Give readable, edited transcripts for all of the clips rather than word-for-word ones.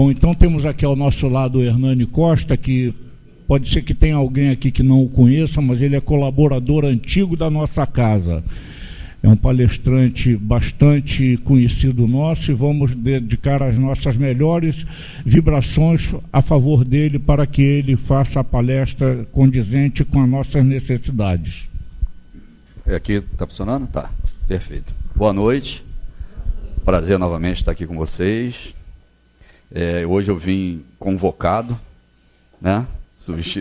Bom, então temos aqui ao nosso lado o Hernani Costa, que pode ser que tenha alguém aqui que não o conheça, mas ele é colaborador antigo da nossa casa. É um palestrante bastante conhecido nosso e vamos dedicar as nossas melhores vibrações a favor dele para que ele faça a palestra condizente com as nossas necessidades. Aqui está funcionando? Tá, perfeito. Boa noite, prazer novamente estar aqui com vocês. Hoje eu vim convocado, né,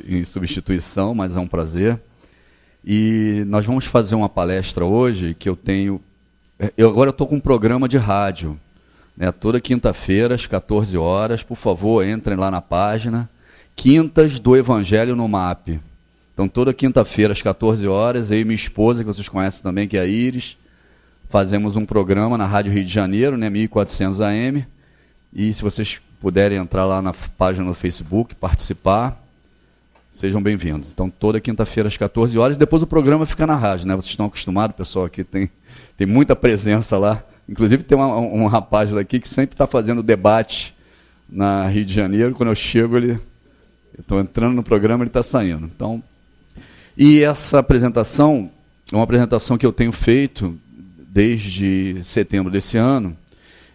em substituição, mas é um prazer. E nós vamos fazer uma palestra hoje que eu tenho... Agora eu estou com um programa de rádio, né, toda quinta-feira, às 14 horas. Por favor, entrem lá na página. Quintas do Evangelho no MAP. Então, toda quinta-feira, às 14 horas, eu e minha esposa, que vocês conhecem também, que é a Iris, fazemos um programa na Rádio Rio de Janeiro, né, 1400 AM. E se vocês puderem entrar lá na página no Facebook, participar... Sejam bem-vindos. Então, toda quinta-feira às 14 horas, depois o programa fica na rádio, né? Vocês estão acostumados, o pessoal aqui tem muita presença lá. Inclusive, tem um rapaz daqui que sempre está fazendo debate na Rio de Janeiro. Quando eu chego, eu estou entrando no programa, ele está saindo. Então, e essa apresentação é uma apresentação que eu tenho feito desde setembro desse ano,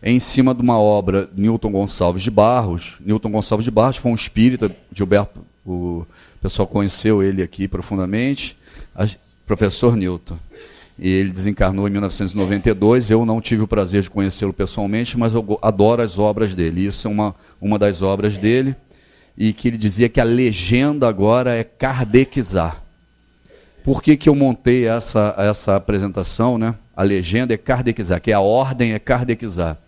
em cima de uma obra de Newton Gonçalves de Barros. Newton Gonçalves de Barros foi um espírita, Gilberto, o pessoal conheceu ele aqui profundamente, professor Newton. E ele desencarnou em 1992, eu não tive o prazer de conhecê-lo pessoalmente, mas eu adoro as obras dele. Isso é uma das obras dele, e que ele dizia que a legenda agora é kardecizar. Por que eu montei essa apresentação, né? A legenda é kardecizar, que a ordem é kardecizar.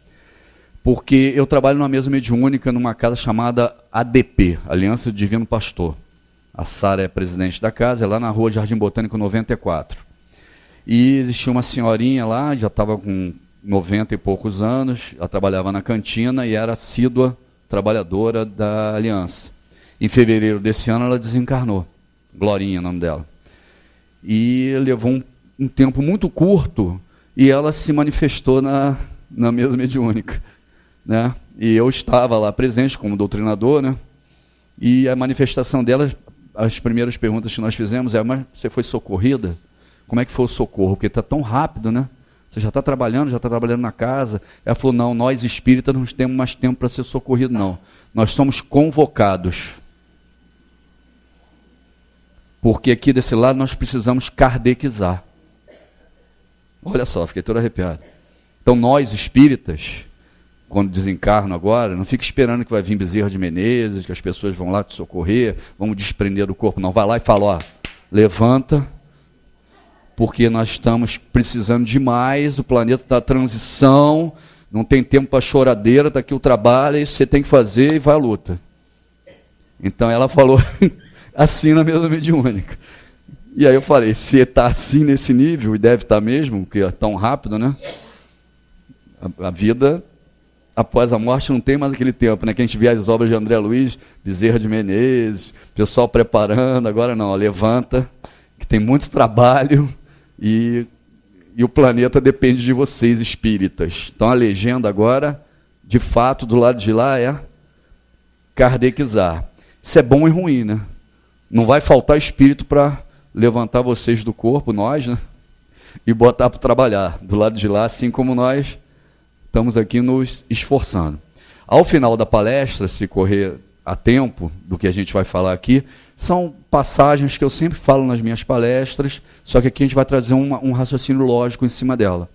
Porque eu trabalho numa mesa mediúnica numa casa chamada ADP, Aliança do Divino Pastor. A Sara é presidente da casa, é lá na rua Jardim Botânico 94. E existia uma senhorinha lá, já estava com 90 e poucos anos, ela trabalhava na cantina e era assídua trabalhadora da Aliança. Em fevereiro desse ano ela desencarnou, Glorinha, o nome dela. E levou um tempo muito curto e ela se manifestou na mesa mediúnica. Né? E eu estava lá presente como doutrinador, né? E a manifestação dela, as primeiras perguntas que nós fizemos mas você foi socorrida? Como é que foi o socorro? Porque está tão rápido, né? Você já está trabalhando na casa. Ela falou, não, nós espíritas não temos mais tempo para ser socorrido, não. Nós somos convocados. Porque aqui desse lado nós precisamos kardecizar. Olha só, fiquei todo arrepiado. Então nós espíritas, quando desencarnam agora, não fica esperando que vai vir Bezerra de Menezes, que as pessoas vão lá te socorrer, vão desprender do corpo. Não, vai lá e fala, ó, levanta, porque nós estamos precisando demais, o planeta está em transição, não tem tempo para choradeira, está aqui o trabalho, isso você tem que fazer e vai à luta. Então ela falou assim na mesa mediúnica. E aí eu falei, se está assim nesse nível, e deve estar mesmo, porque é tão rápido, né? A vida... Após a morte não tem mais aquele tempo, né? Que a gente via as obras de André Luiz, Bezerra de Menezes, pessoal preparando, agora não, levanta, que tem muito trabalho e o planeta depende de vocês, espíritas. Então a legenda agora, de fato, do lado de lá é kardecizar. Isso é bom e ruim, né? Não vai faltar espírito para levantar vocês do corpo, nós, né? E botar para trabalhar. Do lado de lá, assim como nós... Estamos aqui nos esforçando. Ao final da palestra, se correr a tempo do que a gente vai falar aqui, são passagens que eu sempre falo nas minhas palestras, só que aqui a gente vai trazer um raciocínio lógico em cima dela.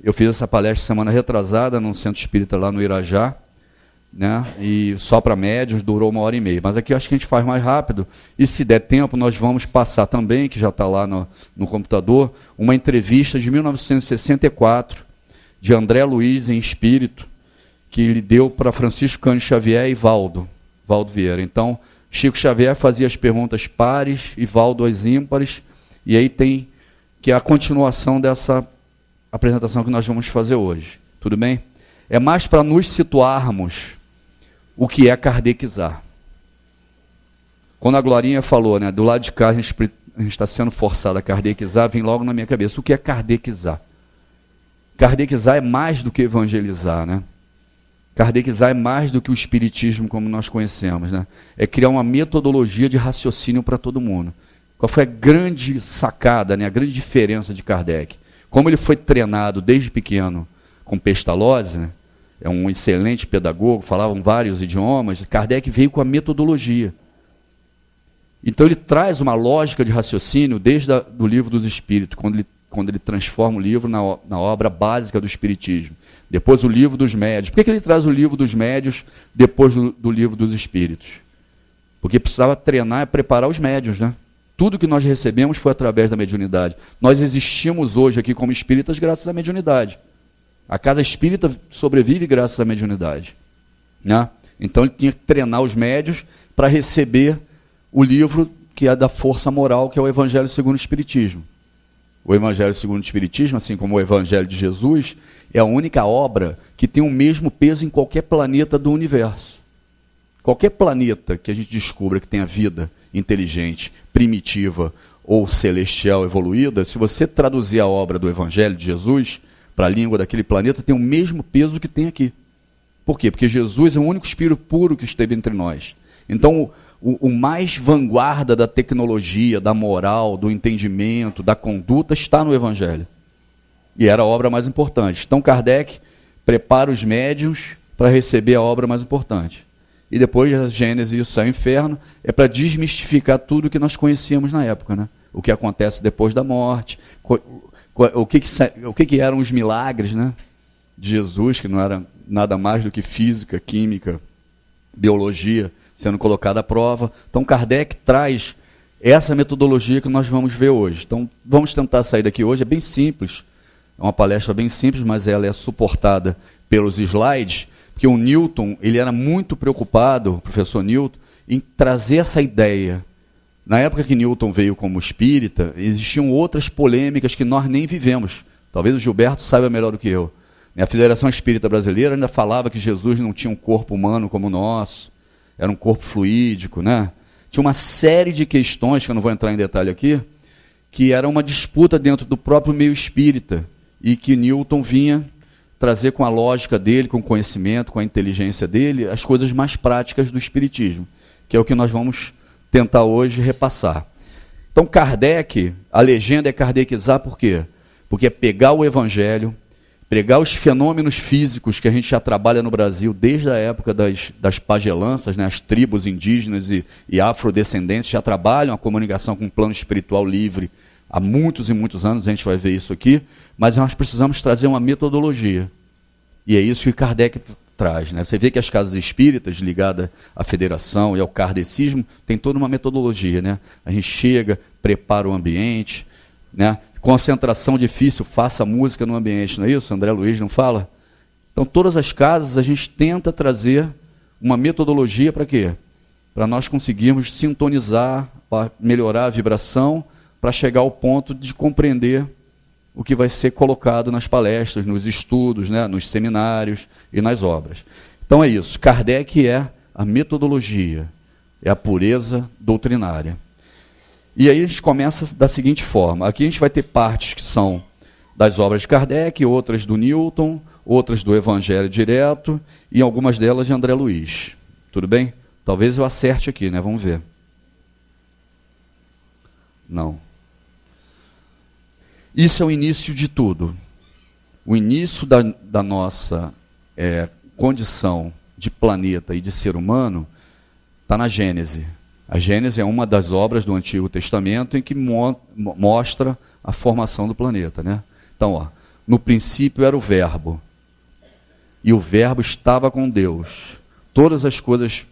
Eu fiz essa palestra semana retrasada, num centro espírita lá no Irajá, né? E só para médios, durou 1h30. Mas aqui eu acho que a gente faz mais rápido, e se der tempo, nós vamos passar também, que já está lá no computador, uma entrevista de 1964, de André Luiz em espírito, que ele deu para Francisco Cândido Xavier e Valdo Vieira. Então, Chico Xavier fazia as perguntas pares e Valdo as ímpares, e aí tem que é a continuação dessa apresentação que nós vamos fazer hoje. Tudo bem? É mais para nos situarmos o que é kardecizar. Quando a Glorinha falou, né, do lado de cá a gente está sendo forçado a kardecizar, vem logo na minha cabeça, o que é kardecizar? Kardecizar é mais do que evangelizar, né? Kardecizar é mais do que o espiritismo como nós conhecemos, né? É criar uma metodologia de raciocínio para todo mundo. Qual foi a grande sacada, né? A grande diferença de Kardec? Como ele foi treinado desde pequeno com Pestalozzi, né? É um excelente pedagogo, falavam vários idiomas, Kardec veio com a metodologia. Então ele traz uma lógica de raciocínio desde o Livro dos Espíritos, quando ele transforma o livro na obra básica do Espiritismo. Depois o Livro dos Médios. Por que ele traz o Livro dos Médios depois do Livro dos Espíritos? Porque precisava treinar e preparar os médiuns, né? Tudo que nós recebemos foi através da mediunidade. Nós existimos hoje aqui como espíritas graças à mediunidade. A casa espírita sobrevive graças à mediunidade, né? Então ele tinha que treinar os médiuns para receber o livro que é da força moral, que é o Evangelho segundo o Espiritismo. O Evangelho segundo o Espiritismo, assim como o Evangelho de Jesus, é a única obra que tem o mesmo peso em qualquer planeta do universo. Qualquer planeta que a gente descubra que tenha vida inteligente, primitiva ou celestial evoluída, se você traduzir a obra do Evangelho de Jesus para a língua daquele planeta, tem o mesmo peso que tem aqui. Por quê? Porque Jesus é o único espírito puro que esteve entre nós. Então, o mais vanguarda da tecnologia, da moral, do entendimento, da conduta, está no Evangelho. E era a obra mais importante. Então, Kardec prepara os médiuns para receber a obra mais importante. E depois, a Gênesis e o Céu e o Inferno é para desmistificar tudo que nós conhecíamos na época, né? O que acontece depois da morte, o que eram os milagres, né, de Jesus, que não era nada mais do que física, química, biologia, sendo colocada à prova. Então, Kardec traz essa metodologia que nós vamos ver hoje. Então, vamos tentar sair daqui hoje. É bem simples, é uma palestra bem simples, mas ela é suportada pelos slides, porque o Newton, ele era muito preocupado, o professor Newton, em trazer essa ideia. Na época que Newton veio como espírita, existiam outras polêmicas que nós nem vivemos. Talvez o Gilberto saiba melhor do que eu. A Federação Espírita Brasileira ainda falava que Jesus não tinha um corpo humano como o nosso, era um corpo fluídico, né? Tinha uma série de questões, que eu não vou entrar em detalhe aqui, que era uma disputa dentro do próprio meio espírita, e que Newton vinha trazer com a lógica dele, com o conhecimento, com a inteligência dele, as coisas mais práticas do espiritismo, que é o que nós vamos tentar hoje repassar. Então, Kardec, a legenda é kardecizar por quê? Porque é pegar o Evangelho, pegar os fenômenos físicos que a gente já trabalha no Brasil desde a época das pagelanças, né? As tribos indígenas e afrodescendentes já trabalham a comunicação com o plano espiritual livre há muitos e muitos anos, a gente vai ver isso aqui, mas nós precisamos trazer uma metodologia. E é isso que Kardec traz, né? Você vê que as casas espíritas ligadas à federação e ao kardecismo tem toda uma metodologia, né? A gente chega, prepara o ambiente, né? Concentração difícil, faça música no ambiente, não é isso? André Luiz não fala? Então, todas as casas a gente tenta trazer uma metodologia para quê? Para nós conseguirmos sintonizar, para melhorar a vibração, para chegar ao ponto de compreender o que vai ser colocado nas palestras, nos estudos, né, nos seminários e nas obras. Então é isso, Kardec é a metodologia, é a pureza doutrinária. E aí a gente começa da seguinte forma, aqui a gente vai ter partes que são das obras de Kardec, outras do Newton, outras do Evangelho direto, e algumas delas de André Luiz. Tudo bem? Talvez eu acerte aqui, né? Vamos ver. Não. Isso é o início de tudo. O início da nossa condição de planeta e de ser humano está na Gênese. A Gênese é uma das obras do Antigo Testamento em que mostra a formação do planeta, né? Então, ó, no princípio era o Verbo, e o Verbo estava com Deus. Todas as coisas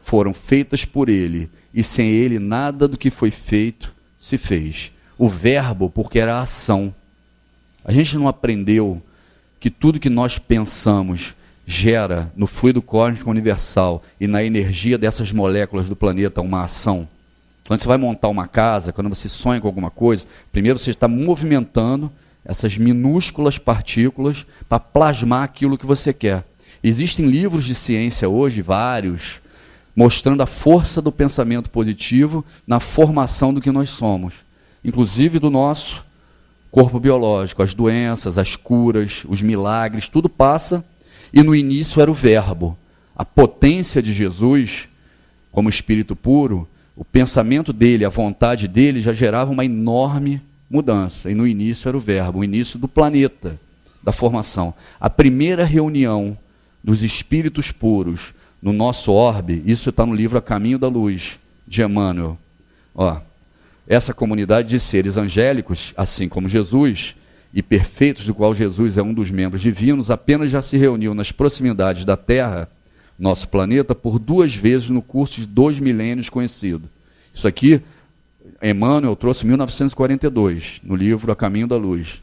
foram feitas por ele, e sem ele nada do que foi feito se fez. O Verbo, porque era a ação. A gente não aprendeu que tudo que nós pensamos gera no fluido cósmico universal e na energia dessas moléculas do planeta uma ação. Quando você vai montar uma casa, quando você sonha com alguma coisa, primeiro você está movimentando essas minúsculas partículas para plasmar aquilo que você quer. Existem livros de ciência hoje, vários, mostrando a força do pensamento positivo na formação do que nós somos, inclusive do nosso corpo biológico, as doenças, as curas, os milagres, tudo passa. E no início era o Verbo. A potência de Jesus, como Espírito puro, o pensamento dele, a vontade dele já gerava uma enorme mudança. E no início era o Verbo, o início do planeta, da formação. A primeira reunião dos espíritos puros no nosso orbe, isso está no livro A Caminho da Luz, de Emmanuel. Essa comunidade de seres angélicos, assim como Jesus, e perfeitos, do qual Jesus é um dos membros divinos, apenas já se reuniu nas proximidades da Terra, nosso planeta, por 2 vezes no curso de 2 milênios conhecido. Isso aqui, Emmanuel trouxe em 1942, no livro A Caminho da Luz.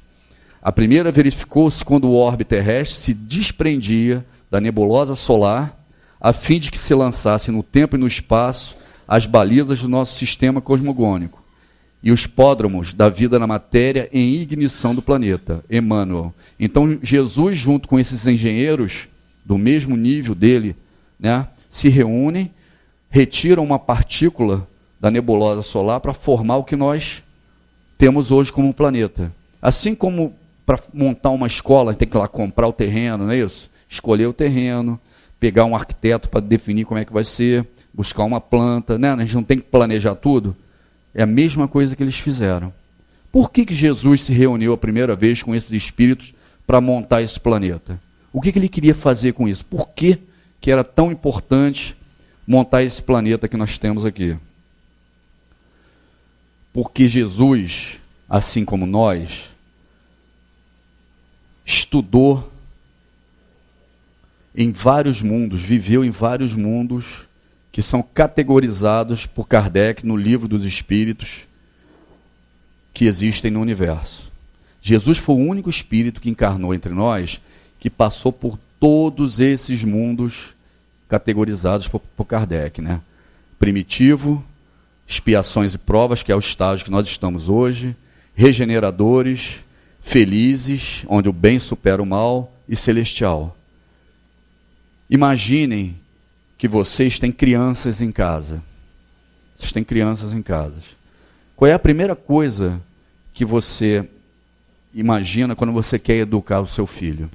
A primeira verificou-se quando o orbe terrestre se desprendia da nebulosa solar, a fim de que se lançasse no tempo e no espaço as balizas do nosso sistema cosmogônico e os pódromos da vida na matéria em ignição do planeta. Emmanuel. Então, Jesus, junto com esses engenheiros do mesmo nível dele, se reúnem, retiram uma partícula da nebulosa solar para formar o que nós temos hoje como planeta. Assim como para montar uma escola, tem que ir lá comprar o terreno, não é isso? Escolher o terreno, pegar um arquiteto para definir como é que vai ser, buscar uma planta, né? A gente não tem que planejar tudo. É a mesma coisa que eles fizeram. Por que Jesus se reuniu a primeira vez com esses espíritos para montar esse planeta? O que ele queria fazer com isso? Por que era tão importante montar esse planeta que nós temos aqui? Porque Jesus, assim como nós, estudou em vários mundos, viveu em vários mundos que são categorizados por Kardec no Livro dos Espíritos que existem no universo. Jesus foi o único espírito que encarnou entre nós que passou por todos esses mundos categorizados por Kardec, né? Primitivo, expiações e provas, que é o estágio que nós estamos hoje, regeneradores, felizes, onde o bem supera o mal, e celestial. Imaginem que vocês têm crianças em casa. Vocês têm crianças em casa. Qual é a primeira coisa que você imagina quando você quer educar o seu filho?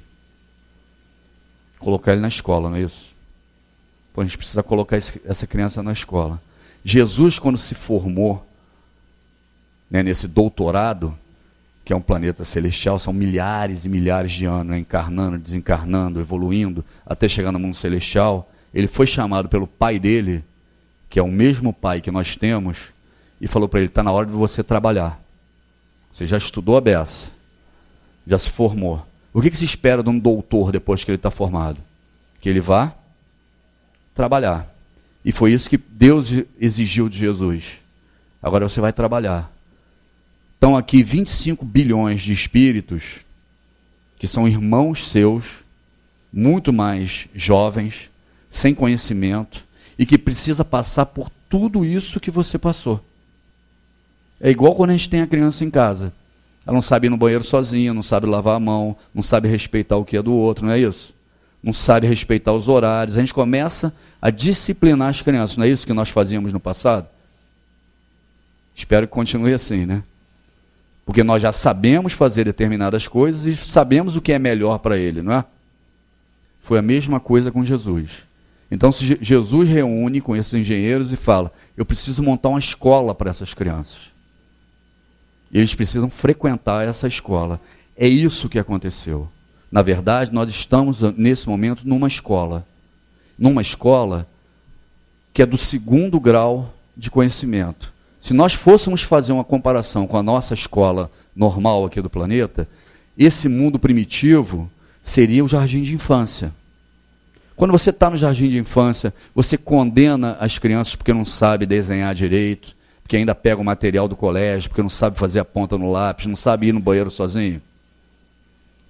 Colocar ele na escola, não é isso? Pô, a gente precisa colocar essa criança na escola. Jesus, quando se formou, nesse doutorado, que é um planeta celestial, são milhares e milhares de anos, encarnando, desencarnando, evoluindo, até chegar no mundo celestial, ele foi chamado pelo pai dele, que é o mesmo pai que nós temos, e falou para ele, está na hora de você trabalhar. Você já estudou a beça, já se formou. O que se espera de um doutor depois que ele está formado? Que ele vá trabalhar. E foi isso que Deus exigiu de Jesus. Agora você vai trabalhar. Estão aqui 25 bilhões de espíritos que são irmãos seus, muito mais jovens, sem conhecimento, e que precisa passar por tudo isso que você passou. É igual quando a gente tem a criança em casa. Ela não sabe ir no banheiro sozinha, não sabe lavar a mão, não sabe respeitar o que é do outro, não é isso? Não sabe respeitar os horários. A gente começa a disciplinar as crianças. Não é isso que nós fazíamos no passado? Espero que continue assim, né? Porque nós já sabemos fazer determinadas coisas e sabemos o que é melhor para ele, não é? Foi a mesma coisa com Jesus. Então, se Jesus reúne com esses engenheiros e fala, eu preciso montar uma escola para essas crianças. Eles precisam frequentar essa escola. É isso que aconteceu. Na verdade, nós estamos, nesse momento, numa escola. Numa escola que é do 2º grau de conhecimento. Se nós fôssemos fazer uma comparação com a nossa escola normal aqui do planeta, esse mundo primitivo seria o jardim de infância. Quando você está no jardim de infância, você condena as crianças porque não sabe desenhar direito, porque ainda pega o material do colégio, porque não sabe fazer a ponta no lápis, não sabe ir no banheiro sozinho.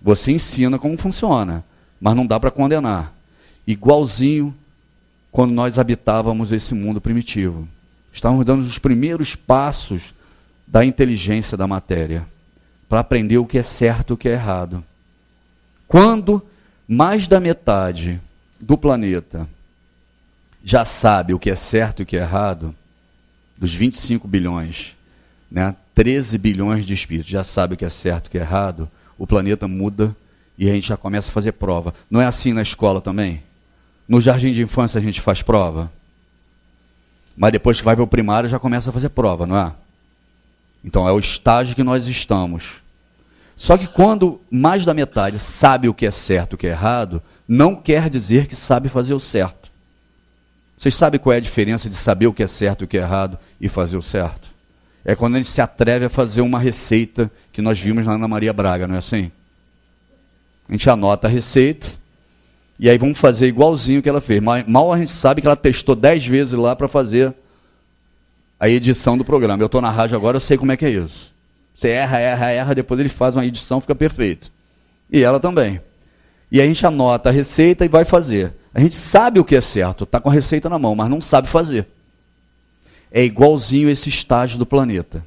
Você ensina como funciona, mas não dá para condenar. Igualzinho quando nós habitávamos esse mundo primitivo. Estávamos dando os primeiros passos da inteligência da matéria, para aprender o que é certo e o que é errado. Quando mais da metade do planeta já sabe o que é certo e o que é errado, dos 25 bilhões, 13 bilhões de espíritos já sabem o que é certo e o que é errado, o planeta muda e a gente já começa a fazer prova. Não é assim na escola também? No jardim de infância a gente faz prova. Mas depois que vai para o primário já começa a fazer prova, não é? Então é o estágio que nós estamos. Só que quando mais da metade sabe o que é certo e o que é errado, não quer dizer que sabe fazer o certo. Vocês sabem qual é a diferença de saber o que é certo e o que é errado e fazer o certo? É quando a gente se atreve a fazer uma receita que nós vimos na Ana Maria Braga, não é assim? A gente anota a receita e aí vamos fazer igualzinho que ela fez. Mal a gente sabe que ela testou 10 vezes lá para fazer a edição do programa. Eu estou na rádio agora, eu sei como é que é isso. Você erra, depois ele faz uma edição, fica perfeito. E ela também. E a gente anota a receita e vai fazer. A gente sabe o que é certo, está com a receita na mão, mas não sabe fazer. É igualzinho esse estágio do planeta.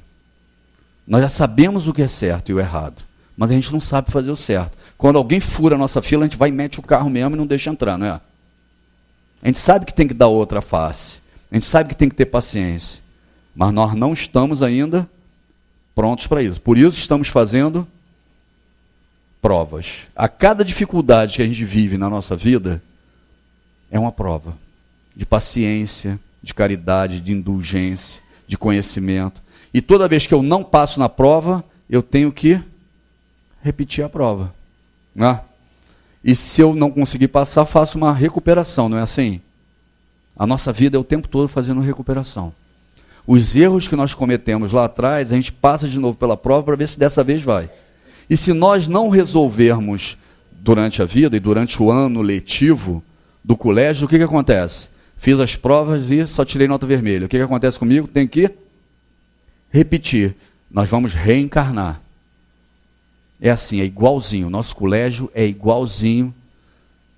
Nós já sabemos o que é certo e o errado, mas a gente não sabe fazer o certo. Quando alguém fura a nossa fila, a gente vai e mete o carro mesmo e não deixa entrar, não é? A gente sabe que tem que dar outra face. A gente sabe que tem que ter paciência. Mas nós não estamos ainda prontos para isso. Por isso estamos fazendo provas. A cada dificuldade que a gente vive na nossa vida é uma prova de paciência, de caridade, de indulgência, de conhecimento. E toda vez que eu não passo na prova, eu tenho que repetir a prova. Não é? E se eu não conseguir passar, faço uma recuperação, não é assim? A nossa vida é o tempo todo fazendo recuperação. Os erros que nós cometemos lá atrás, a gente passa de novo pela prova para ver se dessa vez vai. E se nós não resolvermos durante a vida e durante o ano letivo do colégio, o que acontece? Fiz as provas e só tirei nota vermelha. O que acontece comigo? Tem que repetir. Nós vamos reencarnar. É assim, é igualzinho. O nosso colégio é igualzinho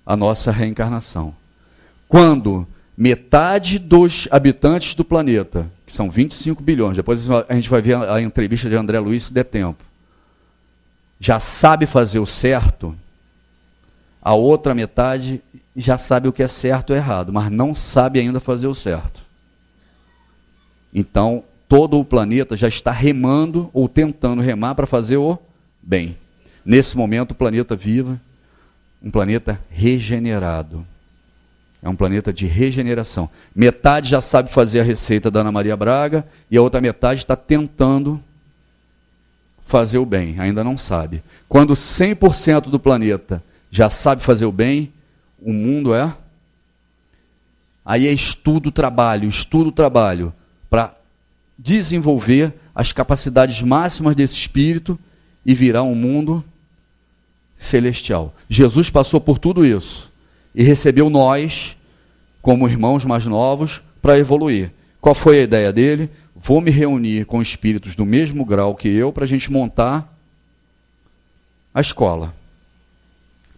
à nossa reencarnação. Quando metade dos habitantes do planeta, que são 25 bilhões, depois a gente vai ver a entrevista de André Luiz se der tempo, já sabe fazer o certo, a outra metade já sabe o que é certo ou errado, mas não sabe ainda fazer o certo. Então, todo o planeta já está remando ou tentando remar para fazer o bem. Nesse momento, o planeta vive um planeta regenerado. É um planeta de regeneração. Metade já sabe fazer a receita da Ana Maria Braga e a outra metade está tentando fazer o bem, ainda não sabe. Quando 100% do planeta já sabe fazer o bem, o mundo é... Aí é estudo, trabalho, para desenvolver as capacidades máximas desse espírito e virar um mundo celestial. Jesus passou por tudo isso e recebeu nós, como irmãos mais novos, para evoluir. Qual foi a ideia dele? Vou me reunir com espíritos do mesmo grau que eu para a gente montar a escola.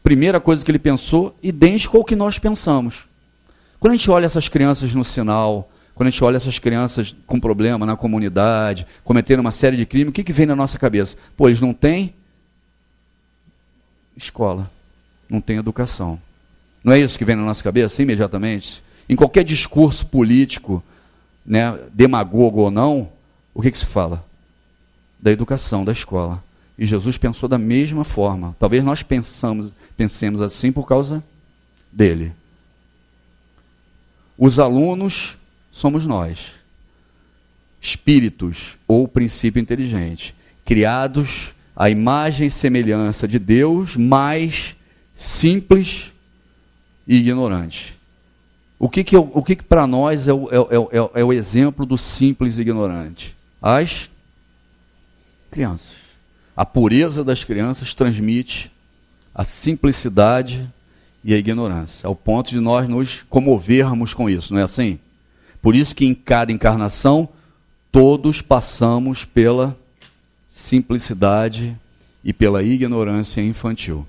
Primeira coisa que ele pensou, idêntico ao que nós pensamos. Quando a gente olha essas crianças no sinal, quando a gente olha essas crianças com problema na comunidade, cometendo uma série de crimes, o que vem na nossa cabeça? Pô, eles não têm escola, não têm educação. Não é isso que vem na nossa cabeça imediatamente? Em qualquer discurso político, né, demagogo ou não, o que se fala? Da educação, da escola. E Jesus pensou da mesma forma. Talvez nós pensemos assim por causa dele. Os alunos somos nós. Espíritos ou princípio inteligente, criados à imagem e semelhança de Deus, mas simples e ignorante. O que para nós é o exemplo do simples e ignorante? As crianças. A pureza das crianças transmite a simplicidade e a ignorância, ao ponto de nós nos comovermos com isso, não é assim? Por isso que em cada encarnação, todos passamos pela simplicidade e pela ignorância infantil.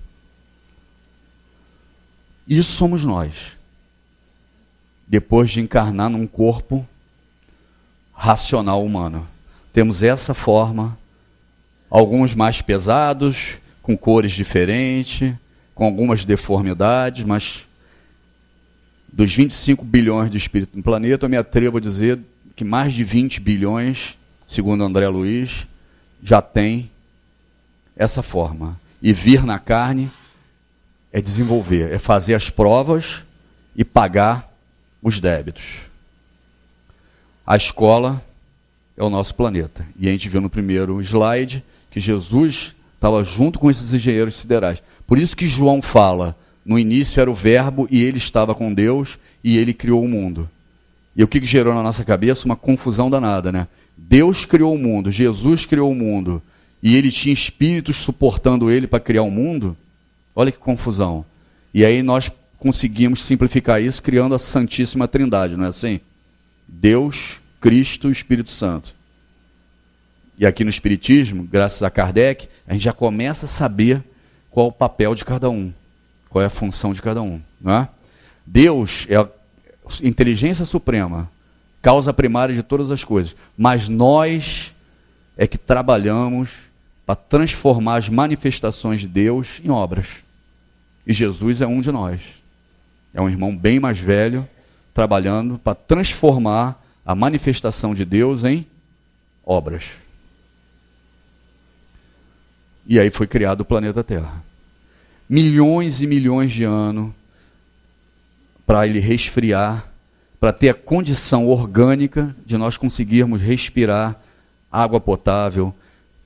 Isso somos nós. Depois de encarnar num corpo racional humano. Temos essa forma, alguns mais pesados, com cores diferentes, com algumas deformidades, mas dos 25 bilhões de espíritos no planeta, eu me atrevo a dizer que mais de 20 bilhões, segundo André Luiz, já tem essa forma. E vir na carne é desenvolver, é fazer as provas e pagar os débitos. A escola é o nosso planeta. E a gente viu no primeiro slide que Jesus estava junto com esses engenheiros siderais. Por isso que João fala, no início era o verbo e ele estava com Deus e ele criou o mundo. E o que gerou na nossa cabeça? Uma confusão danada, né? Deus criou o mundo, Jesus criou o mundo, e ele tinha espíritos suportando ele para criar o mundo. Olha que confusão. E aí nós conseguimos simplificar isso criando a Santíssima Trindade, não é assim? Deus, Cristo e Espírito Santo. E aqui no Espiritismo, graças a Kardec, a gente já começa a saber qual é o papel de cada um, qual é a função de cada um. Não é? Deus é a inteligência suprema, causa primária de todas as coisas, mas nós é que trabalhamos para transformar as manifestações de Deus em obras. E Jesus é um de nós. É um irmão bem mais velho, trabalhando para transformar a manifestação de Deus em obras. E aí foi criado o planeta Terra. Milhões e milhões de anos para ele resfriar, para ter a condição orgânica de nós conseguirmos respirar água potável,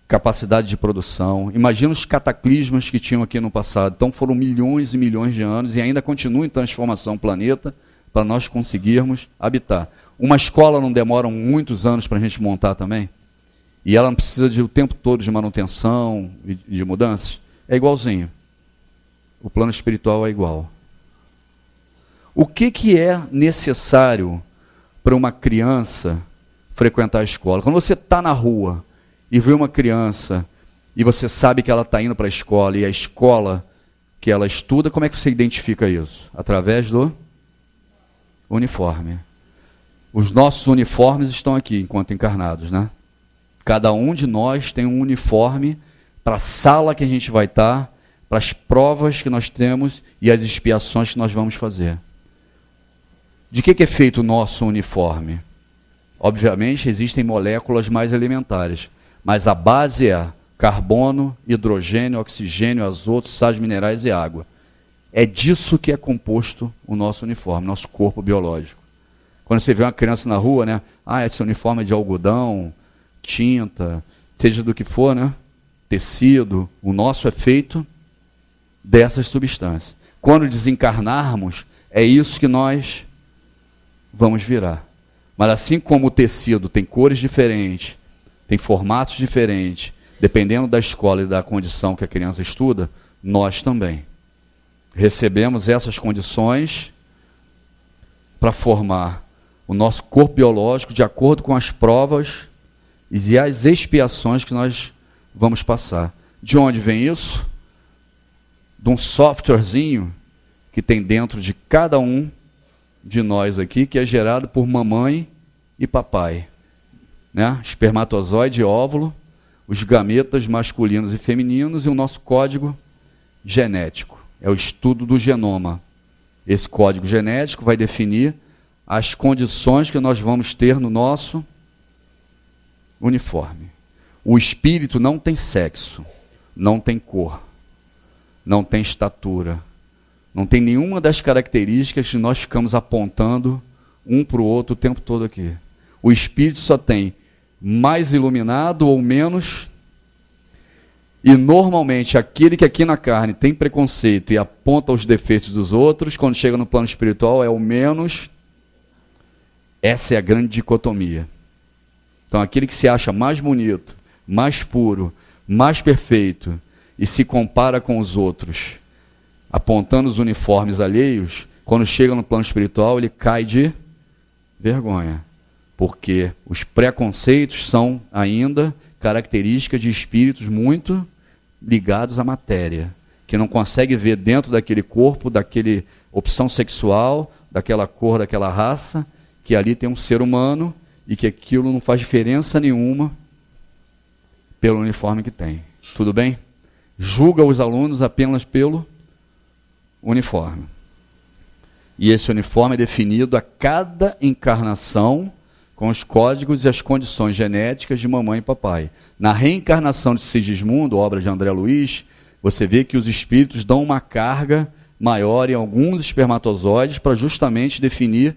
capacidade de produção. Imagina os cataclismos que tinham aqui no passado. Então foram milhões e milhões de anos e ainda continua em transformação o planeta para nós conseguirmos habitar. Uma escola não demora muitos anos para a gente montar também? E ela não precisa de o tempo todo de manutenção e de mudanças? É igualzinho. O plano espiritual é igual. O que é necessário para uma criança frequentar a escola? Quando você está na rua e vê uma criança e você sabe que ela está indo para a escola e a escola que ela estuda, como é que você identifica isso? Através do uniforme. Os nossos uniformes estão aqui enquanto encarnados, né? Cada um de nós tem um uniforme para a sala que a gente vai estar, para as provas que nós temos e as expiações que nós vamos fazer. De que é feito o nosso uniforme? Obviamente existem moléculas mais elementares, mas a base é carbono, hidrogênio, oxigênio, azoto, sais minerais e água. É disso que é composto o nosso uniforme, nosso corpo biológico. Quando você vê uma criança na rua, né? Esse uniforme é de algodão, tinta, seja do que for, né? Tecido. O nosso é feito dessas substâncias. Quando desencarnarmos, é isso que nós vamos virar. Mas assim como o tecido tem cores diferentes, tem formatos diferentes, dependendo da escola e da condição que a criança estuda, nós também recebemos essas condições para formar o nosso corpo biológico de acordo com as provas e as expiações que nós vamos passar. De onde vem isso? De um softwarezinho que tem dentro de cada um de nós aqui, que é gerado por mamãe e papai, né? Espermatozoide e óvulo, os gametas masculinos e femininos e o nosso código genético. É o estudo do genoma. Esse código genético vai definir as condições que nós vamos ter no nosso uniforme. O espírito não tem sexo, não tem cor, não tem estatura, não tem nenhuma das características que nós ficamos apontando um para o outro o tempo todo aqui. O espírito só tem mais iluminado ou menos, e normalmente aquele que aqui na carne tem preconceito e aponta os defeitos dos outros, quando chega no plano espiritual é o menos. Essa é a grande dicotomia. Então aquele que se acha mais bonito, mais puro, mais perfeito e se compara com os outros, apontando os uniformes alheios, quando chega no plano espiritual ele cai de vergonha, porque os preconceitos são ainda características de espíritos muito ligados à matéria, que não consegue ver dentro daquele corpo, daquela opção sexual, daquela cor, daquela raça, que ali tem um ser humano e que aquilo não faz diferença nenhuma pelo uniforme que tem. Tudo bem? Julga os alunos apenas pelo uniforme. E esse uniforme é definido a cada encarnação com os códigos e as condições genéticas de mamãe e papai. Na reencarnação de Sigismundo, obra de André Luiz, você vê que os espíritos dão uma carga maior em alguns espermatozoides para justamente definir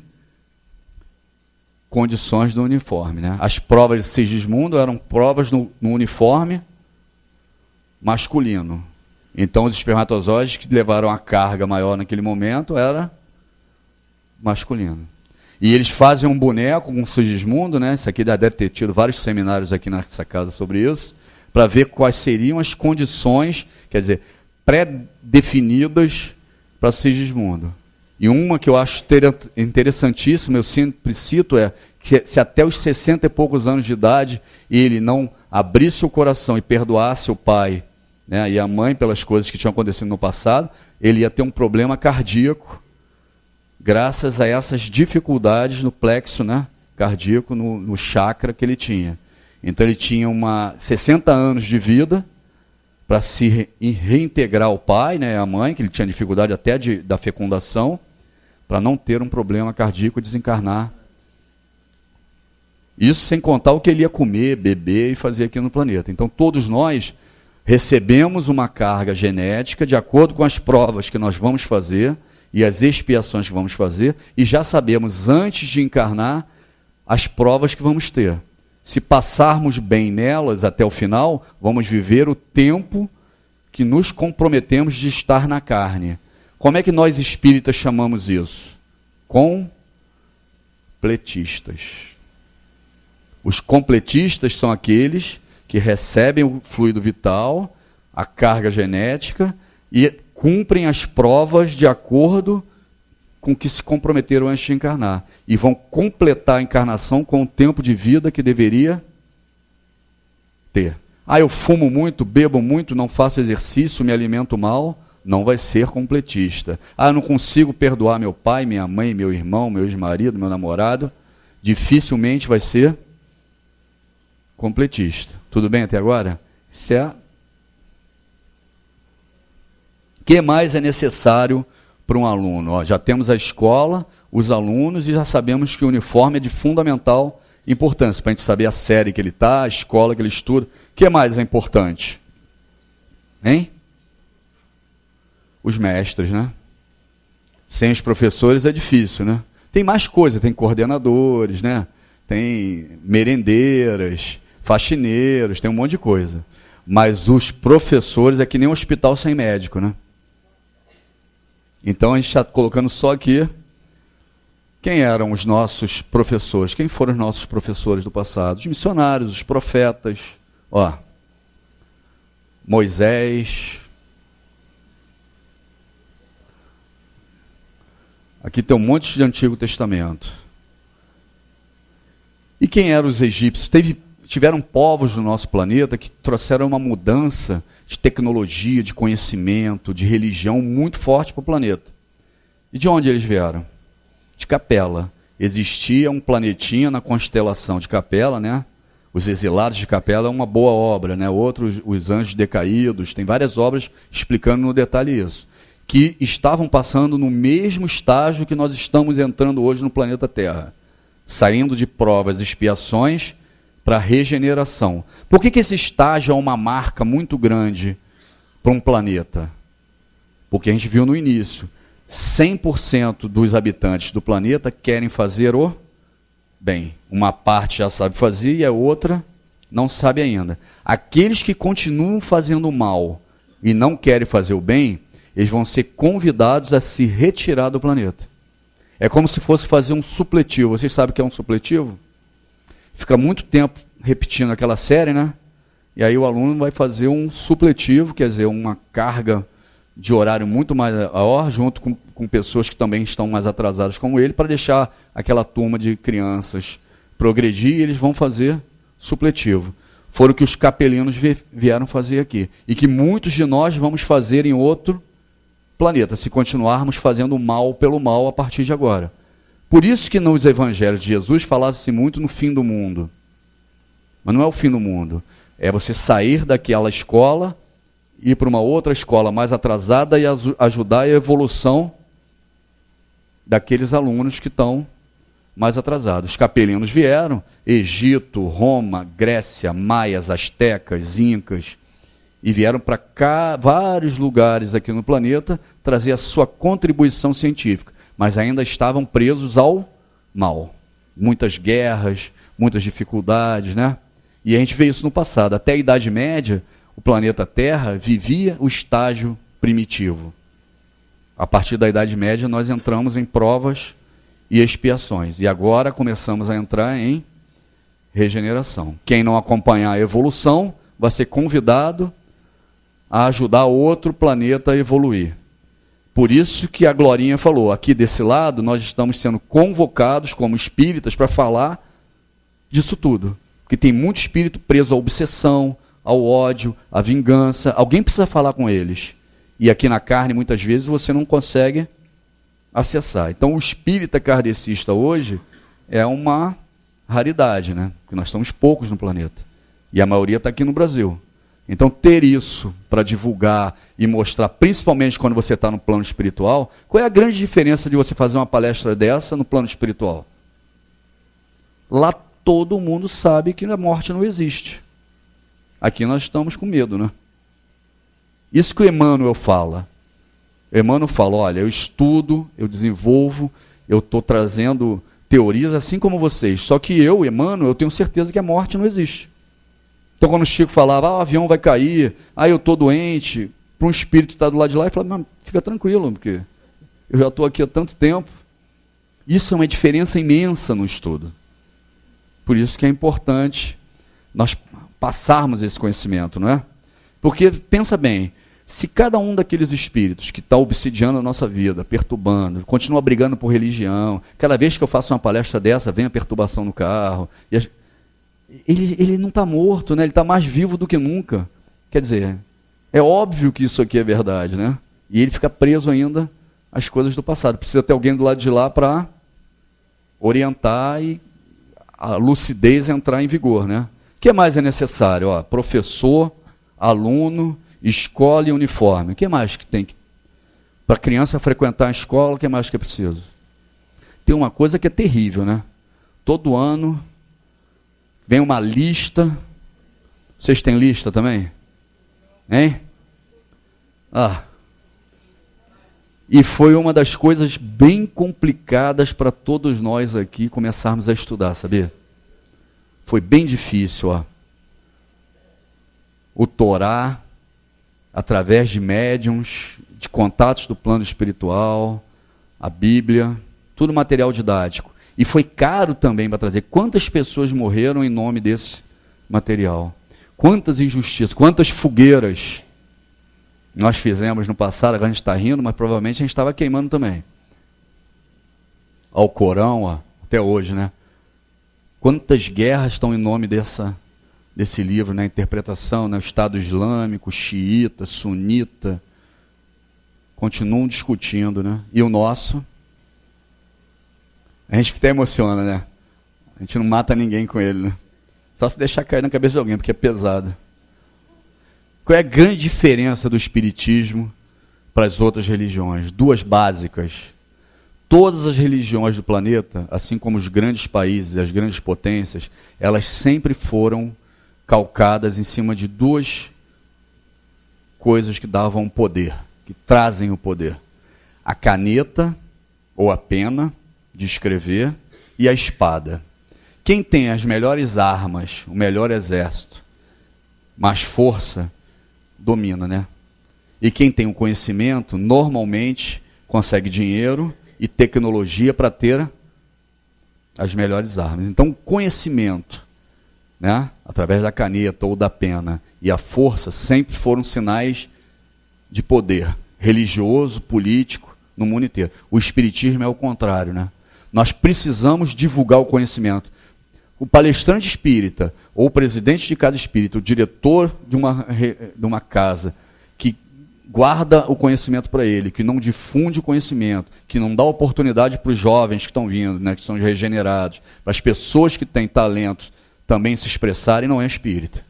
condições do uniforme, né? As provas de Sigismundo eram provas no uniforme masculino. Então, os espermatozoides que levaram a carga maior naquele momento era masculino. E eles fazem um boneco com Sigismundo, né? Isso aqui deve ter tido vários seminários aqui nessa casa sobre isso, para ver quais seriam as condições, quer dizer, pré-definidas para Sigismundo. E uma que eu acho interessantíssima, eu sempre cito, é que se até os 60 e poucos anos de idade ele não abrisse o coração e perdoasse o pai, né, e a mãe pelas coisas que tinham acontecido no passado, ele ia ter um problema cardíaco, graças a essas dificuldades no plexo, né, cardíaco, no chakra que ele tinha. Então ele tinha 60 anos de vida para se reintegrar ao pai, né, a mãe, que ele tinha dificuldade até da fecundação, para não ter um problema cardíaco e desencarnar. Isso sem contar o que ele ia comer, beber e fazer aqui no planeta. Então todos nós recebemos uma carga genética de acordo com as provas que nós vamos fazer e as expiações que vamos fazer, e já sabemos antes de encarnar as provas que vamos ter. Se passarmos bem nelas até o final, vamos viver o tempo que nos comprometemos de estar na carne. Como é que nós espíritas chamamos isso? Completistas. Os completistas são aqueles que recebem o fluido vital, a carga genética e cumprem as provas de acordo com que se comprometeram antes de encarnar. E vão completar a encarnação com o tempo de vida que deveria ter. Eu fumo muito, bebo muito, não faço exercício, me alimento mal. Não vai ser completista. Eu não consigo perdoar meu pai, minha mãe, meu irmão, meu ex-marido, meu namorado. Dificilmente vai ser completista. Tudo bem até agora? O que mais é necessário para um aluno? Já temos a escola, os alunos, e já sabemos que o uniforme é de fundamental importância, para a gente saber a série que ele está, a escola que ele estuda. O que mais é importante? Hein? Os mestres, né? Sem os professores é difícil, né? Tem mais coisa, tem coordenadores, né? Tem merendeiras, faxineiros, tem um monte de coisa. Mas os professores é que nem um hospital sem médico, né? Então a gente está colocando só aqui quem eram os nossos professores, quem foram os nossos professores do passado, os missionários, os profetas, Moisés. Aqui tem um monte de Antigo Testamento. E quem eram os egípcios? Tiveram povos no nosso planeta que trouxeram uma mudança de tecnologia, de conhecimento, de religião muito forte para o planeta. E de onde eles vieram? De Capela. Existia um planetinha na constelação de Capela, né? Os Exilados de Capela é uma boa obra, né? Outros, os Anjos Decaídos, tem várias obras explicando no detalhe isso, que estavam passando no mesmo estágio que nós estamos entrando hoje no planeta Terra, saindo de provas e expiações para regeneração. Por que esse estágio é uma marca muito grande para um planeta? Porque a gente viu no início, 100% dos habitantes do planeta querem fazer o bem. Uma parte já sabe fazer e a outra não sabe ainda. Aqueles que continuam fazendo o mal e não querem fazer o bem, eles vão ser convidados a se retirar do planeta. É como se fosse fazer um supletivo. Vocês sabem o que é um supletivo? Fica muito tempo repetindo aquela série, né? E aí o aluno vai fazer um supletivo, quer dizer, uma carga de horário muito maior, junto com pessoas que também estão mais atrasadas como ele, para deixar aquela turma de crianças progredir, e eles vão fazer supletivo. Foram o que os capelinos vieram fazer aqui. E que muitos de nós vamos fazer em outro planeta, se continuarmos fazendo o mal pelo mal a partir de agora. Por isso que nos evangelhos de Jesus falava-se muito no fim do mundo. Mas não é o fim do mundo. É você sair daquela escola, ir para uma outra escola mais atrasada e ajudar a evolução daqueles alunos que estão mais atrasados. Os capelinos vieram, Egito, Roma, Grécia, maias, astecas, incas, e vieram para cá, vários lugares aqui no planeta, trazer a sua contribuição científica, mas ainda estavam presos ao mal. Muitas guerras, muitas dificuldades, né? E a gente vê isso no passado. Até a Idade Média, o planeta Terra vivia o estágio primitivo. A partir da Idade Média, nós entramos em provas e expiações. E agora começamos a entrar em regeneração. Quem não acompanhar a evolução vai ser convidado a ajudar outro planeta a evoluir. Por isso que a Glorinha falou, aqui desse lado, nós estamos sendo convocados como espíritas para falar disso tudo. Porque tem muito espírito preso à obsessão, ao ódio, à vingança. Alguém precisa falar com eles. E aqui na carne, muitas vezes, você não consegue acessar. Então, o espírita kardecista hoje é uma raridade, né? Porque nós somos poucos no planeta. E a maioria está aqui no Brasil. Então, ter isso para divulgar e mostrar, principalmente quando você está no plano espiritual, qual é a grande diferença de você fazer uma palestra dessa no plano espiritual? Lá todo mundo sabe que a morte não existe. Aqui nós estamos com medo, né? Isso que o Emmanuel fala. Emmanuel fala, olha, eu estudo, eu desenvolvo, eu estou trazendo teorias assim como vocês. Só que eu, Emmanuel, eu tenho certeza que a morte não existe. Então quando o Chico falava, o avião vai cair, eu estou doente, para um espírito que está do lado de lá, ele fala, não, fica tranquilo, porque eu já estou aqui há tanto tempo. Isso é uma diferença imensa no estudo. Por isso que é importante nós passarmos esse conhecimento, não é? Porque, pensa bem, se cada um daqueles espíritos que está obsidiando a nossa vida, perturbando, continua brigando por religião, cada vez que eu faço uma palestra dessa, vem a perturbação no carro, ele não está morto, né? Ele está mais vivo do que nunca. Quer dizer, é óbvio que isso aqui é verdade, né? E ele fica preso ainda às coisas do passado. Precisa ter alguém do lado de lá para orientar e a lucidez entrar em vigor, né? O que mais é necessário? Professor, aluno, escola e uniforme. O que mais que tem para a criança frequentar a escola? O que mais que é preciso? Tem uma coisa que é terrível, né? Todo ano vem uma lista. Vocês têm lista também? Hein? E foi uma das coisas bem complicadas para todos nós aqui começarmos a estudar, sabia? Foi bem difícil, O Torá, através de médiuns, de contatos do plano espiritual, a Bíblia, tudo material didático. E foi caro também para trazer. Quantas pessoas morreram em nome desse material? Quantas injustiças, quantas fogueiras nós fizemos no passado, agora a gente está rindo, mas provavelmente a gente estava queimando também. Ao Corão, até hoje, né? Quantas guerras estão em nome desse livro, né? Interpretação, né? O Estado Islâmico, xiita, sunita, continuam discutindo, né? E o nosso, a gente até emociona, né? A gente não mata ninguém com ele, né? Só se deixar cair na cabeça de alguém, porque é pesado. Qual é a grande diferença do espiritismo para as outras religiões? Duas básicas. Todas as religiões do planeta, assim como os grandes países, as grandes potências, elas sempre foram calcadas em cima de duas coisas que davam poder, que trazem o poder. A caneta, ou a pena, de escrever, e a espada. Quem tem as melhores armas, o melhor exército, mais força, domina, né? E quem tem o conhecimento, normalmente, consegue dinheiro e tecnologia para ter as melhores armas. Então, o conhecimento, né, através da caneta ou da pena, e a força sempre foram sinais de poder religioso, político, no mundo inteiro. O espiritismo é o contrário, né? Nós precisamos divulgar o conhecimento. O palestrante espírita, ou o presidente de cada espírita, o diretor de uma casa, que guarda o conhecimento para ele, que não difunde o conhecimento, que não dá oportunidade para os jovens que estão vindo, né, que são regenerados, para as pessoas que têm talento também se expressarem, não é espírita.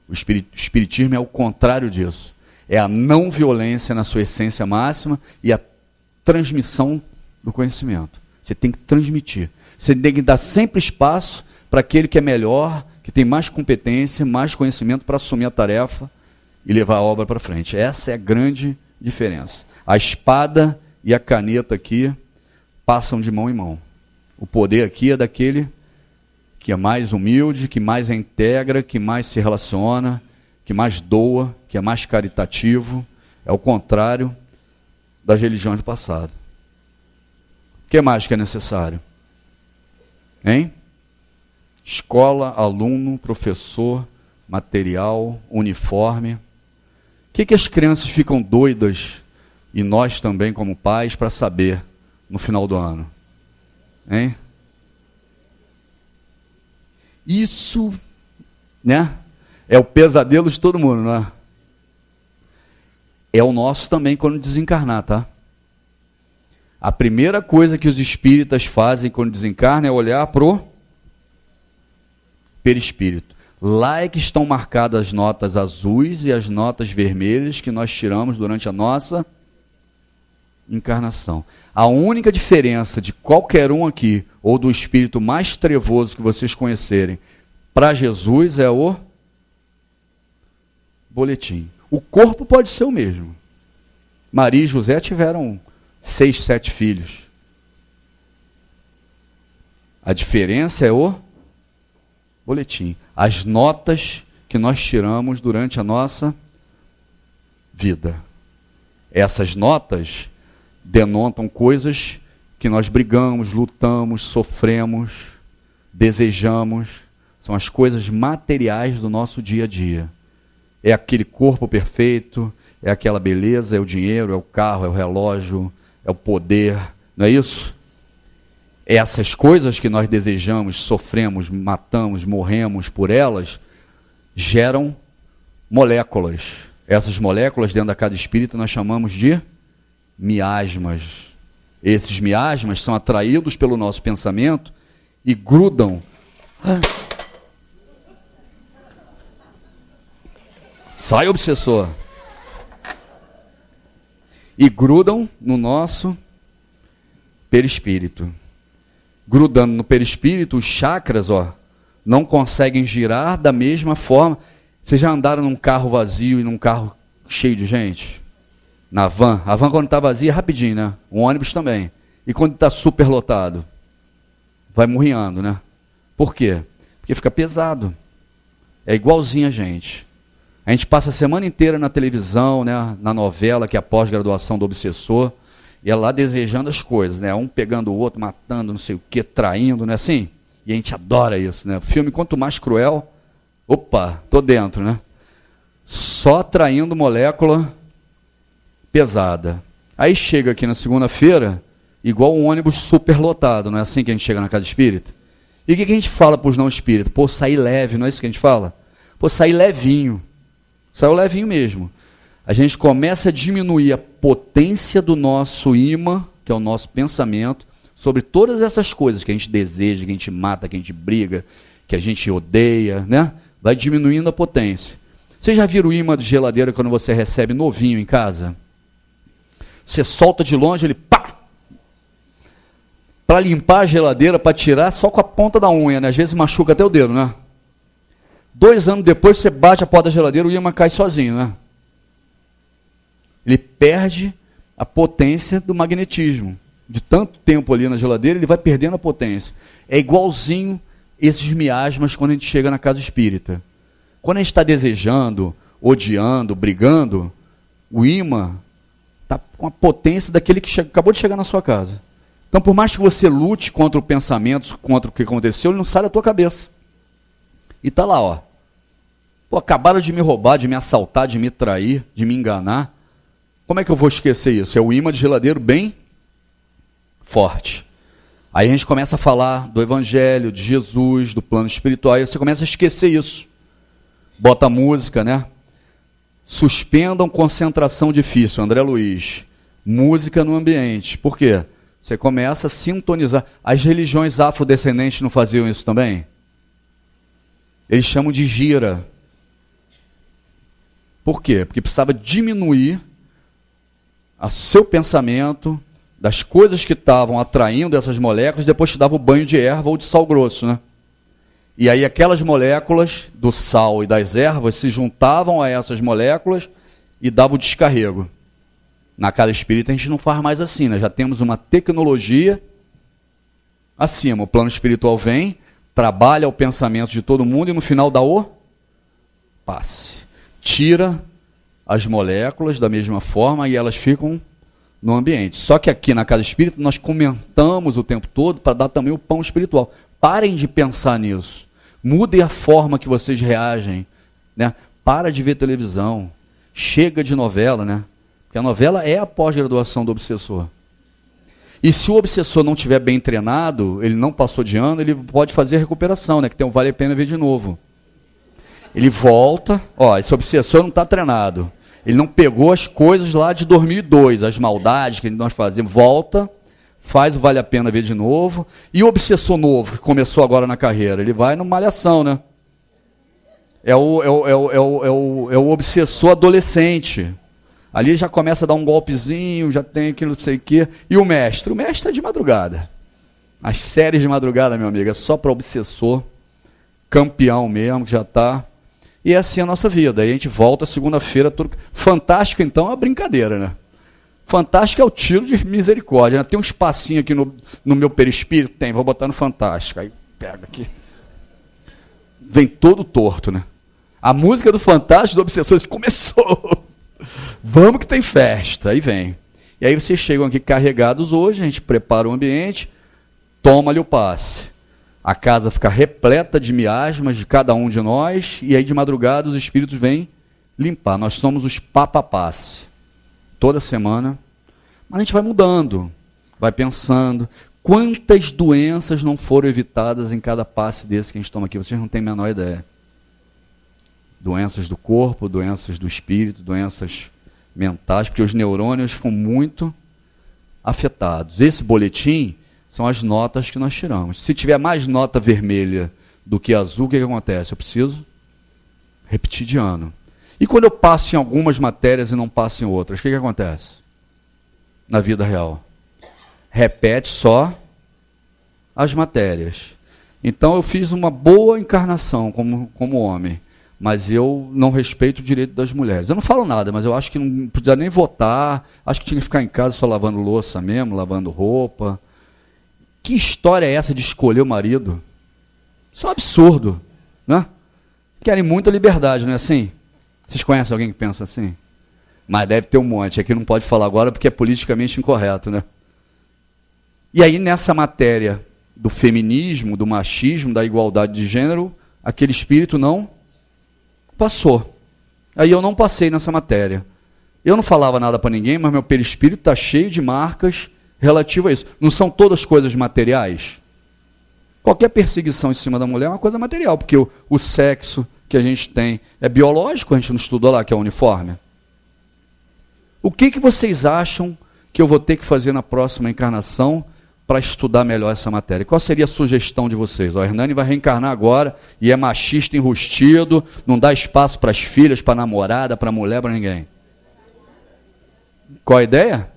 O espiritismo é o contrário disso. É a não violência na sua essência máxima e a transmissão do conhecimento. Você tem que transmitir. Você tem que dar sempre espaço para aquele que é melhor, que tem mais competência, mais conhecimento para assumir a tarefa e levar a obra para frente. Essa é a grande diferença. A espada e a caneta aqui passam de mão em mão. O poder aqui é daquele que é mais humilde, que mais integra, que mais se relaciona, que mais doa, que é mais caritativo. É o contrário das religiões do passado. O que mais que é necessário? Hein? Escola, aluno, professor, material, uniforme. O que as crianças ficam doidas, e nós também como pais, para saber no final do ano? Hein? Isso, né? É o pesadelo de todo mundo, não é? É o nosso também quando desencarnar, tá? A primeira coisa que os espíritas fazem quando desencarnam é olhar pro perispírito. Lá é que estão marcadas as notas azuis e as notas vermelhas que nós tiramos durante a nossa encarnação. A única diferença de qualquer um aqui, ou do espírito mais trevoso que vocês conhecerem, para Jesus é o boletim. O corpo pode ser o mesmo. Maria e José tiveram 6, 7 filhos. A diferença é o boletim. As notas que nós tiramos durante a nossa vida. Essas notas denotam coisas que nós brigamos, lutamos, sofremos, desejamos. São as coisas materiais do nosso dia a dia. É aquele corpo perfeito, é aquela beleza, é o dinheiro, é o carro, é o relógio, é o poder, não é isso? Essas coisas que nós desejamos, sofremos, matamos, morremos por elas, geram moléculas. Essas moléculas dentro da casa espírita nós chamamos de miasmas. Esses miasmas são atraídos pelo nosso pensamento e grudam. Sai, obsessor. E grudam no nosso perispírito. Grudando no perispírito, os chakras, não conseguem girar da mesma forma. Vocês já andaram num carro vazio e num carro cheio de gente? Na van. A van quando está vazia é rapidinho, né? O ônibus também. E quando está super lotado? Vai murriando, né? Por quê? Porque fica pesado. É igualzinho a gente. A gente passa a semana inteira na televisão, né? Na novela, que é a pós-graduação do obsessor, e é lá desejando as coisas, né? Um pegando o outro, matando, não sei o quê, traindo, não é assim? E a gente adora isso, né? O filme, quanto mais cruel, opa, tô dentro, né? Só traindo molécula pesada. Aí chega aqui na segunda-feira, igual um ônibus super lotado, não é assim que a gente chega na casa espírita? E o que a gente fala para os não espíritas? Pô, sair leve, não é isso que a gente fala? Pô, sair levinho. Saiu levinho mesmo. A gente começa a diminuir a potência do nosso imã, que é o nosso pensamento, sobre todas essas coisas que a gente deseja, que a gente mata, que a gente briga, que a gente odeia, né? Vai diminuindo a potência. Vocês já viram o imã de geladeira quando você recebe novinho em casa? Você solta de longe, ele pá! Para limpar a geladeira, para tirar, só com a ponta da unha, né? Às vezes machuca até o dedo, né? 2 anos depois, você bate a porta da geladeira, o imã cai sozinho, né? Ele perde a potência do magnetismo. De tanto tempo ali na geladeira, ele vai perdendo a potência. É igualzinho esses miasmas quando a gente chega na casa espírita. Quando a gente está desejando, odiando, brigando, o imã está com a potência daquele que acabou de chegar na sua casa. Então, por mais que você lute contra o pensamento, contra o que aconteceu, ele não sai da tua cabeça. E está lá, Pô, acabaram de me roubar, de me assaltar, de me trair, de me enganar. Como é que eu vou esquecer isso? É o imã de geladeiro bem forte. Aí a gente começa a falar do Evangelho, de Jesus, do plano espiritual, e você começa a esquecer isso. Bota música, né? Suspendam concentração difícil, André Luiz. Música no ambiente. Por quê? Você começa a sintonizar. As religiões afrodescendentes não faziam isso também? Eles chamam de gira. Por quê? Porque precisava diminuir o seu pensamento das coisas que estavam atraindo essas moléculas, depois te dava o banho de erva ou de sal grosso, né? E aí aquelas moléculas do sal e das ervas se juntavam a essas moléculas e davam o descarrego. Na casa espírita a gente não faz mais assim, né? Já temos uma tecnologia acima. O plano espiritual vem, trabalha o pensamento de todo mundo e no final dá o passe. Tira as moléculas da mesma forma e elas ficam no ambiente. Só que aqui na casa espírita nós comentamos o tempo todo para dar também o pão espiritual. Parem de pensar nisso. Mudem a forma que vocês reagem, né? Para de ver televisão. Chega de novela, né? Porque a novela é a pós-graduação do obsessor. E se o obsessor não estiver bem treinado, ele não passou de ano, ele pode fazer a recuperação, né? Que tem um vale a pena ver de novo. Ele volta, esse obsessor não está treinado. Ele não pegou as coisas lá de 2002, as maldades que nós fazíamos. Volta, faz o vale a pena ver de novo. E o obsessor novo, que começou agora na carreira, ele vai no malhação, né? É o obsessor adolescente. Ali já começa a dar um golpezinho, já tem aquilo não sei o quê. E o mestre? O mestre é de madrugada. As séries de madrugada, meu amigo, é só para obsessor, campeão mesmo, que já está. E é assim a nossa vida. Aí a gente volta segunda-feira. Tudo... Fantástico, então, é uma brincadeira, né? Fantástico é o tiro de misericórdia. Né? Tem um espacinho aqui no meu perispírito? Tem, vou botar no Fantástico. Aí pega aqui. Vem todo torto, né? A música do Fantástico, do Obsessores, começou. Vamos que tem festa. Aí vem. E aí vocês chegam aqui carregados hoje, a gente prepara o ambiente, toma-lhe o passe. A casa fica repleta de miasmas de cada um de nós, e aí de madrugada os espíritos vêm limpar. Nós somos os passe. Toda semana. Mas a gente vai mudando, vai pensando. Quantas doenças não foram evitadas em cada passe desse que a gente toma aqui? Vocês não têm a menor ideia. Doenças do corpo, doenças do espírito, doenças mentais, porque os neurônios ficam muito afetados. Esse boletim são as notas que nós tiramos. Se tiver mais nota vermelha do que azul, o que acontece? Eu preciso repetir de ano. E quando eu passo em algumas matérias e não passo em outras, o que acontece? Na vida real. Repete só as matérias. Então eu fiz uma boa encarnação como homem, mas eu não respeito o direito das mulheres. Eu não falo nada, mas eu acho que não podia nem votar, acho que tinha que ficar em casa só lavando louça mesmo, lavando roupa. Que história é essa de escolher o marido? Isso é um absurdo, né? Querem muita liberdade, não é assim? Vocês conhecem alguém que pensa assim? Mas deve ter um monte. Aqui não pode falar agora porque é politicamente incorreto, né? E aí nessa matéria do feminismo, do machismo, da igualdade de gênero, aquele espírito não passou. Aí eu não passei nessa matéria. Eu não falava nada para ninguém, mas meu perispírito está cheio de marcas relativo a isso. Não são todas coisas materiais? Qualquer perseguição em cima da mulher é uma coisa material, porque o sexo que a gente tem é biológico, a gente não estudou lá que é uniforme. O que vocês acham que eu vou ter que fazer na próxima encarnação para estudar melhor essa matéria? Qual seria a sugestão de vocês? O Hernani vai reencarnar agora e é machista enrustido, não dá espaço para as filhas, para a namorada, para a mulher, para ninguém. Qual a ideia?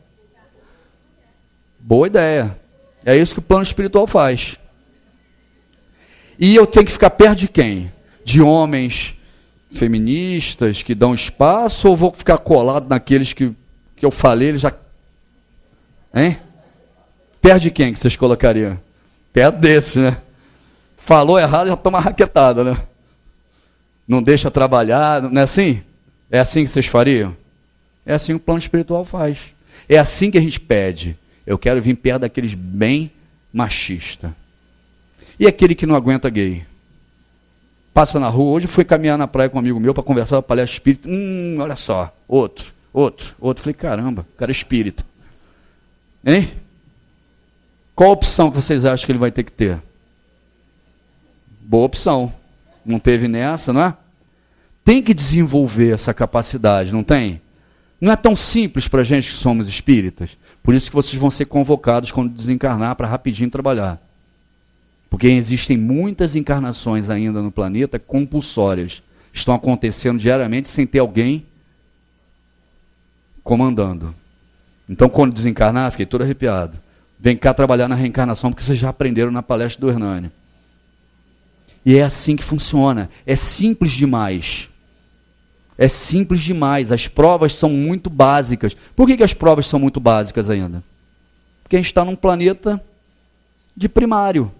Boa ideia. É isso que o plano espiritual faz. E eu tenho que ficar perto de quem? De homens feministas que dão espaço, ou vou ficar colado naqueles que eu falei, eles já... Hein? Perto de quem que vocês colocariam? Perto desses, né? Falou errado, já toma raquetada, né? Não deixa trabalhar, não é assim? É assim que vocês fariam? É assim que o plano espiritual faz. É assim que a gente pede. Eu quero vir perto daqueles bem machistas. E aquele que não aguenta gay? Passa na rua. Hoje eu fui caminhar na praia com um amigo meu para conversar, palestra espírita. Olha só. Outro. Falei, caramba, o cara é espírita. Hein? Qual a opção que vocês acham que ele vai ter que ter? Boa opção. Não teve nessa, não é? Tem que desenvolver essa capacidade, não tem? Não é tão simples para a gente que somos espíritas. Por isso que vocês vão ser convocados quando desencarnar para rapidinho trabalhar. Porque existem muitas encarnações ainda no planeta compulsórias. Estão acontecendo diariamente sem ter alguém comandando. Então, quando desencarnar, fiquei todo arrepiado. Vem cá trabalhar na reencarnação, porque vocês já aprenderam na palestra do Hernani. E é assim que funciona. É simples demais. É simples demais. As provas são muito básicas. Por que as provas são muito básicas ainda? Porque a gente está num planeta de primário.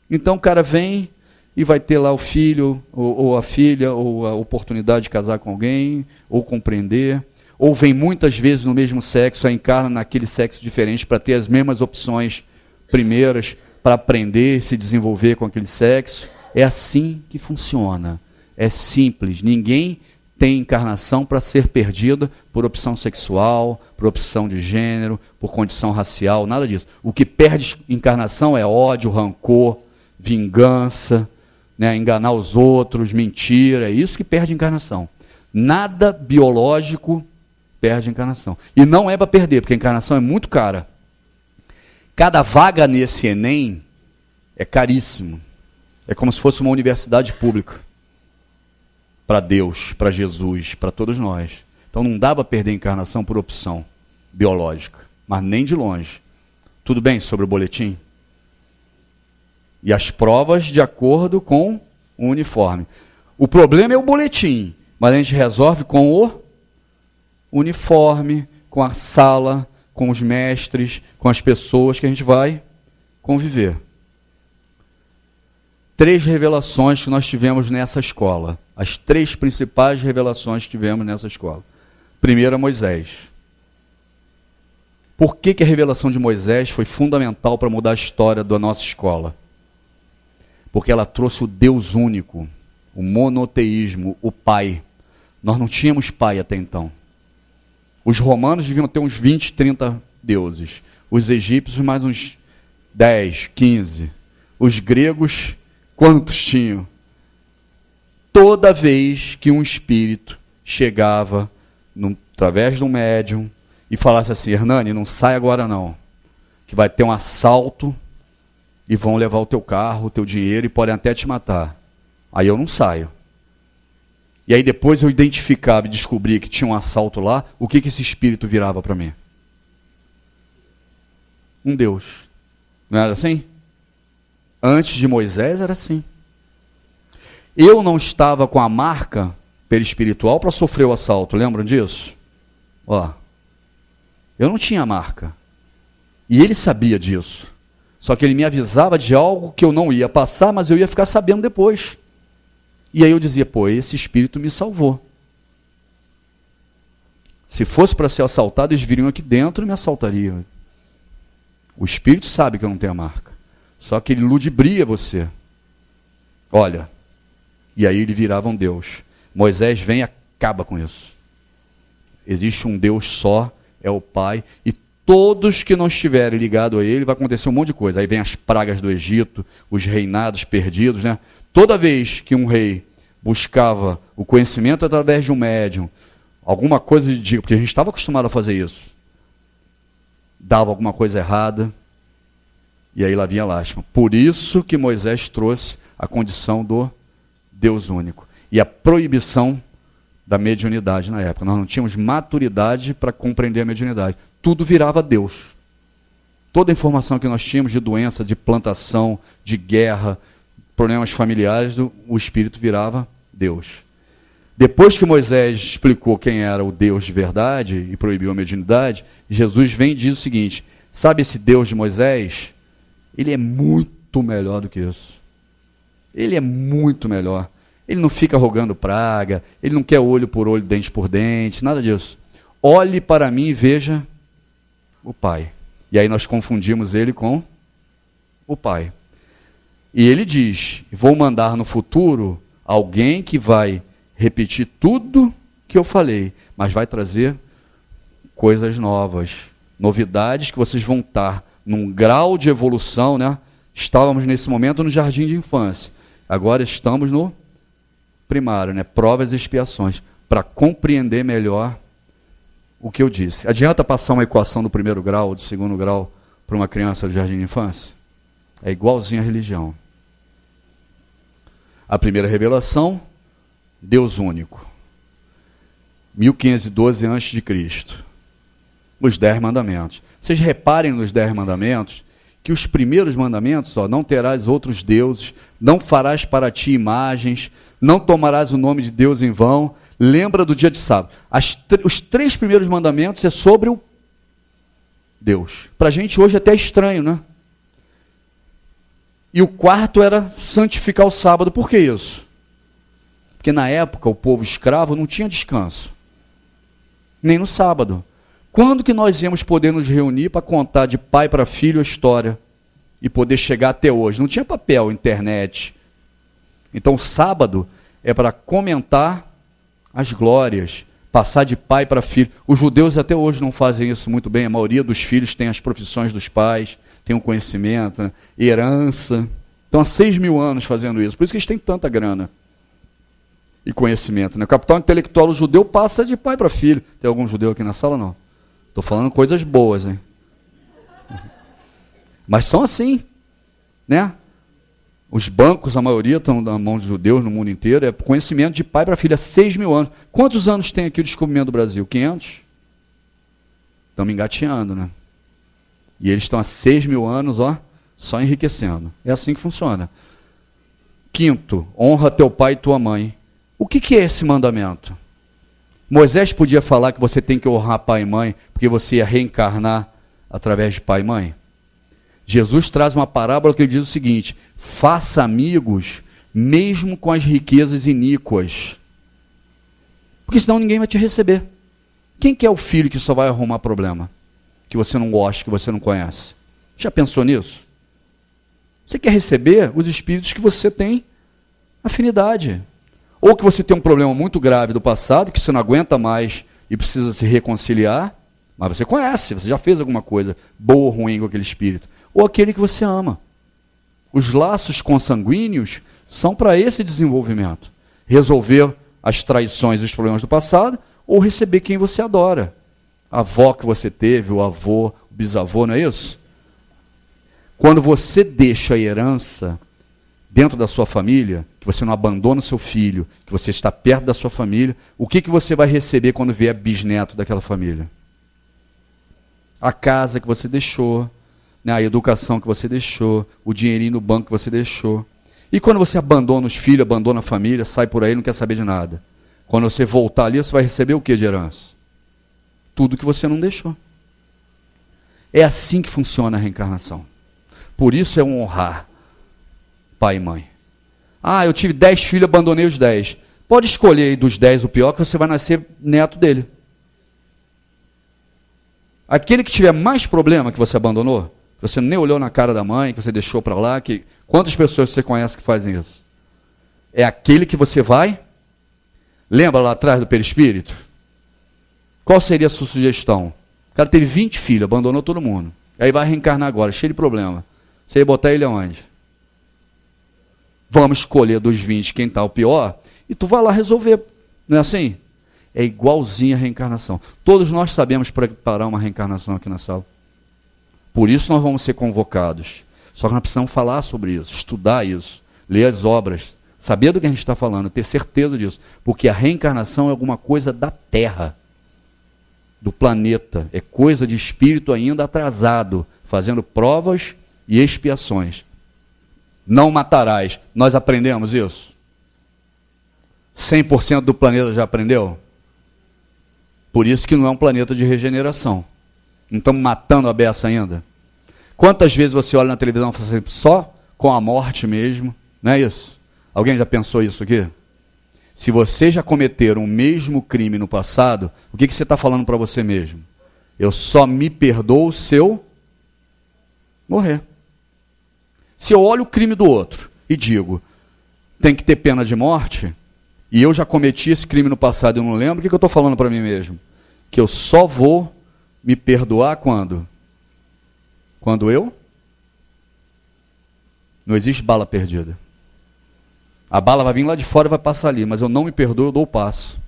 Então o cara vem e vai ter lá o filho, ou a filha, ou a oportunidade de casar com alguém, ou compreender. Ou vem muitas vezes no mesmo sexo, encarna naquele sexo diferente para ter as mesmas opções primeiras, para aprender e se desenvolver com aquele sexo. É assim que funciona. É simples. Ninguém tem encarnação para ser perdida por opção sexual, por opção de gênero, por condição racial, nada disso. O que perde encarnação é ódio, rancor, vingança, né, enganar os outros, mentira. É isso que perde encarnação. Nada biológico perde encarnação. E não é para perder, porque a encarnação é muito cara. Cada vaga nesse Enem é caríssimo. É como se fosse uma universidade pública. Para Deus, para Jesus, para todos nós. Então não dá para perder a encarnação por opção biológica. Mas nem de longe. Tudo bem sobre o boletim? E as provas de acordo com o uniforme. O problema é o boletim. Mas a gente resolve com o uniforme, com a sala, com os mestres, com as pessoas que a gente vai conviver. 3 revelações que nós tivemos nessa escola. As 3 principais revelações que tivemos nessa escola. Primeiro, Moisés. Por que a revelação de Moisés foi fundamental para mudar a história da nossa escola? Porque ela trouxe o Deus único, o monoteísmo, o Pai. Nós não tínhamos Pai até então. Os romanos deviam ter uns 20, 30 deuses. Os egípcios mais uns 10, 15. Os gregos, quantos tinham? Toda vez que um espírito chegava, através de um médium, e falasse assim: Hernani, não sai agora não, que vai ter um assalto, e vão levar o teu carro, o teu dinheiro, e podem até te matar. Aí eu não saio. E aí depois eu identificava e descobria que tinha um assalto lá, o que esse espírito virava para mim? Um Deus. Não era assim? Antes de Moisés era assim. Eu não estava com a marca perispiritual para sofrer o assalto, lembram disso? Ó, eu não tinha marca. E ele sabia disso. Só que ele me avisava de algo que eu não ia passar, mas eu ia ficar sabendo depois. E aí eu dizia: pô, esse espírito me salvou. Se fosse para ser assaltado, eles viriam aqui dentro e me assaltariam. O espírito sabe que eu não tenho a marca. Só que ele ludibria você. Olha, e aí ele virava um Deus. Moisés vem e acaba com isso. Existe um Deus só, é o Pai, e todos que não estiverem ligados a ele, vai acontecer um monte de coisa. Aí vem as pragas do Egito, os reinados perdidos, né? Toda vez que um rei buscava o conhecimento através de um médium, alguma coisa de dica, porque a gente estava acostumado a fazer isso, dava alguma coisa errada, e aí lá vinha a lástima. Por isso que Moisés trouxe a condição do Deus único. E a proibição da mediunidade na época. Nós não tínhamos maturidade para compreender a mediunidade. Tudo virava Deus. Toda a informação que nós tínhamos de doença, de plantação, de guerra, problemas familiares, o espírito virava Deus. Depois que Moisés explicou quem era o Deus de verdade e proibiu a mediunidade, Jesus vem e diz o seguinte: sabe esse Deus de Moisés? Ele é muito melhor do que isso. Ele é muito melhor. Ele não fica rogando praga, ele não quer olho por olho, dente por dente, nada disso. Olhe para mim e veja o Pai. E aí nós confundimos ele com o Pai. E ele diz: vou mandar no futuro alguém que vai repetir tudo que eu falei, mas vai trazer coisas novas, novidades que vocês vão estar num grau de evolução, né? Estávamos nesse momento no jardim de infância, agora estamos no primário, né? Provas e expiações, para compreender melhor o que eu disse. Adianta passar uma equação do primeiro grau ou do segundo grau para uma criança do jardim de infância? É igualzinho à religião. A primeira revelação, Deus único. 1512 a.C. Os 10 mandamentos. Vocês reparem nos 10 mandamentos que os primeiros mandamentos, não terás outros deuses, não farás para ti imagens, não tomarás o nome de Deus em vão, lembra do dia de sábado. Os 3 primeiros mandamentos é sobre o Deus. Para a gente hoje é até estranho, né? E o 4º era santificar o sábado. Por que isso? Porque na época o povo escravo não tinha descanso, nem no sábado. Quando que nós íamos poder nos reunir para contar de pai para filho a história e poder chegar até hoje? Não tinha papel, internet. Então, sábado é para comentar as glórias, passar de pai para filho. Os judeus até hoje não fazem isso muito bem. A maioria dos filhos tem as profissões dos pais, tem um conhecimento, herança. Estão há 6.000 anos fazendo isso. Por isso que eles têm tanta grana e conhecimento. O capital intelectual do judeu passa de pai para filho. Tem algum judeu aqui na sala? Não. Estou falando coisas boas, hein? Mas são assim, né? Os bancos, a maioria estão na mão de judeus no mundo inteiro, é conhecimento de pai para filho há 6.000 anos. Quantos anos tem aqui o descobrimento do Brasil? 500? Estamos engateando, né? E eles estão há 6.000 anos, só enriquecendo. É assim que funciona. 5º, honra teu pai e tua mãe. O que é esse mandamento? Moisés podia falar que você tem que honrar pai e mãe, porque você ia reencarnar através de pai e mãe? Jesus traz uma parábola que ele diz o seguinte: faça amigos mesmo com as riquezas iníquas, porque senão ninguém vai te receber. Quem que é o filho que só vai arrumar problema? Que você não gosta, que você não conhece? Já pensou nisso? Você quer receber os espíritos que você tem afinidade. Ou que você tem um problema muito grave do passado, que você não aguenta mais e precisa se reconciliar, mas você conhece, você já fez alguma coisa boa ou ruim com aquele espírito. Ou aquele que você ama. Os laços consanguíneos são para esse desenvolvimento. Resolver as traições e os problemas do passado, ou receber quem você adora. A avó que você teve, o avô, o bisavô, não é isso? Quando você deixa a herança dentro da sua família, que você não abandona o seu filho, que você está perto da sua família, o que você vai receber quando vier bisneto daquela família? A casa que você deixou, né, a educação que você deixou, o dinheirinho no banco que você deixou. E quando você abandona os filhos, abandona a família, sai por aí, não quer saber de nada. Quando você voltar ali, você vai receber o que de herança? Tudo que você não deixou. É assim que funciona a reencarnação. Por isso é um honrar pai e mãe. Ah, eu tive 10 filhos, abandonei os 10. Pode escolher aí dos 10 o pior, que você vai nascer neto dele. Aquele que tiver mais problema que você abandonou, que você nem olhou na cara da mãe, que você deixou para lá, quantas pessoas você conhece que fazem isso? É aquele que você vai... Lembra lá atrás do perispírito? Qual seria a sua sugestão? O cara teve 20 filhos, abandonou todo mundo. Aí vai reencarnar agora, cheio de problema. Você ia botar ele aonde? Vamos escolher dos 20 quem está o pior, e tu vai lá resolver. Não é assim? É igualzinho a reencarnação. Todos nós sabemos preparar uma reencarnação aqui na sala. Por isso nós vamos ser convocados. Só que nós precisamos falar sobre isso, estudar isso, ler as obras, saber do que a gente está falando, ter certeza disso. Porque a reencarnação é alguma coisa da Terra, do planeta. É coisa de espírito ainda atrasado, fazendo provas e expiações. Não matarás. Nós aprendemos isso? 100% do planeta já aprendeu? Por isso que não é um planeta de regeneração. Não estamos matando a beça ainda. Quantas vezes você olha na televisão e fala assim, só com a morte mesmo? Não é isso? Alguém já pensou isso aqui? Se você já cometer o mesmo crime no passado, o que você está falando para você mesmo? Eu só me perdoo se eu morrer. Se eu olho o crime do outro e digo, tem que ter pena de morte, e eu já cometi esse crime no passado e eu não lembro, o que eu estou falando para mim mesmo? Que eu só vou me perdoar quando? Quando eu? Não existe bala perdida. A bala vai vir lá de fora e vai passar ali, mas eu não me perdoo, eu dou o passo.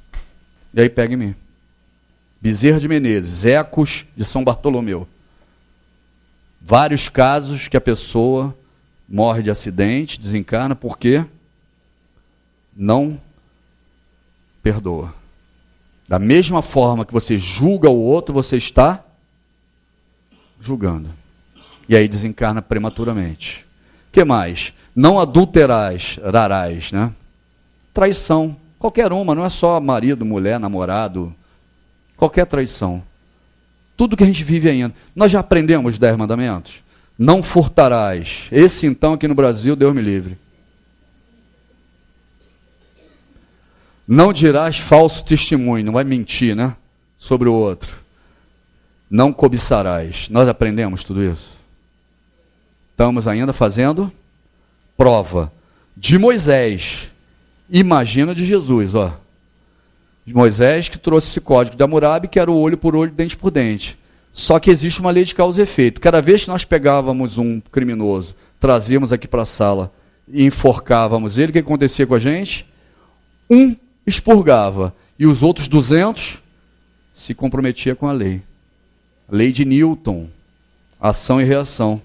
E aí pega em mim. Bezerra de Menezes, Ecos de São Bartolomeu. Vários casos que a pessoa morre de acidente, desencarna, porque não perdoa. Da mesma forma que você julga o outro, você está julgando. E aí desencarna prematuramente. O que mais? Não adulterarás, né? Traição. Qualquer uma, não é só marido, mulher, namorado. Qualquer traição. Tudo que a gente vive ainda. Nós já aprendemos os 10 mandamentos? Não furtarás. Esse então aqui no Brasil, Deus me livre. Não dirás falso testemunho, não vai mentir, né? Sobre o outro. Não cobiçarás. Nós aprendemos tudo isso? Estamos ainda fazendo prova. De Moisés. Imagina de Jesus, ó. De Moisés que trouxe esse código de Hammurabi, que era o olho por olho, dente por dente. Só que existe uma lei de causa e efeito. Cada vez que nós pegávamos um criminoso, trazíamos aqui para a sala e enforcávamos ele, o que acontecia com a gente? Um expurgava e os outros 200 se comprometia com a lei. Lei de Newton, ação e reação,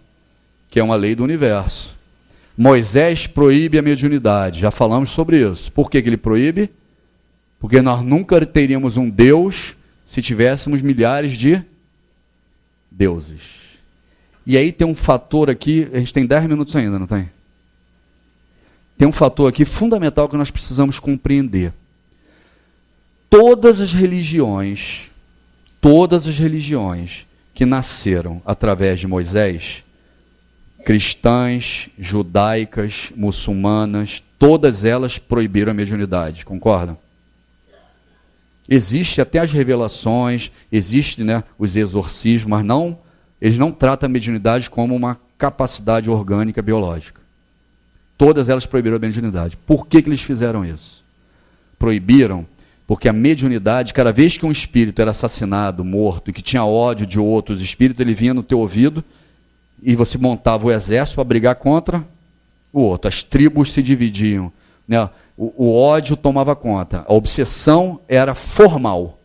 que é uma lei do universo. Moisés proíbe a mediunidade, já falamos sobre isso. Por que ele proíbe? Porque nós nunca teríamos um Deus se tivéssemos milhares de deuses. E aí tem um fator aqui, a gente tem 10 minutos ainda, não tem? Tem um fator aqui fundamental que nós precisamos compreender. Todas as religiões que nasceram através de Moisés, cristãs, judaicas, muçulmanas, todas elas proibiram a mediunidade, concordam? Existe até as revelações, existe, né, os exorcismos, mas eles não tratam a mediunidade como uma capacidade orgânica biológica. Todas elas proibiram a mediunidade. Por que eles fizeram isso? Proibiram porque a mediunidade, cada vez que um espírito era assassinado, morto, e que tinha ódio de outros espíritos, ele vinha no teu ouvido e você montava o exército para brigar contra o outro. As tribos se dividiam, né? O ódio tomava conta. A obsessão era formal.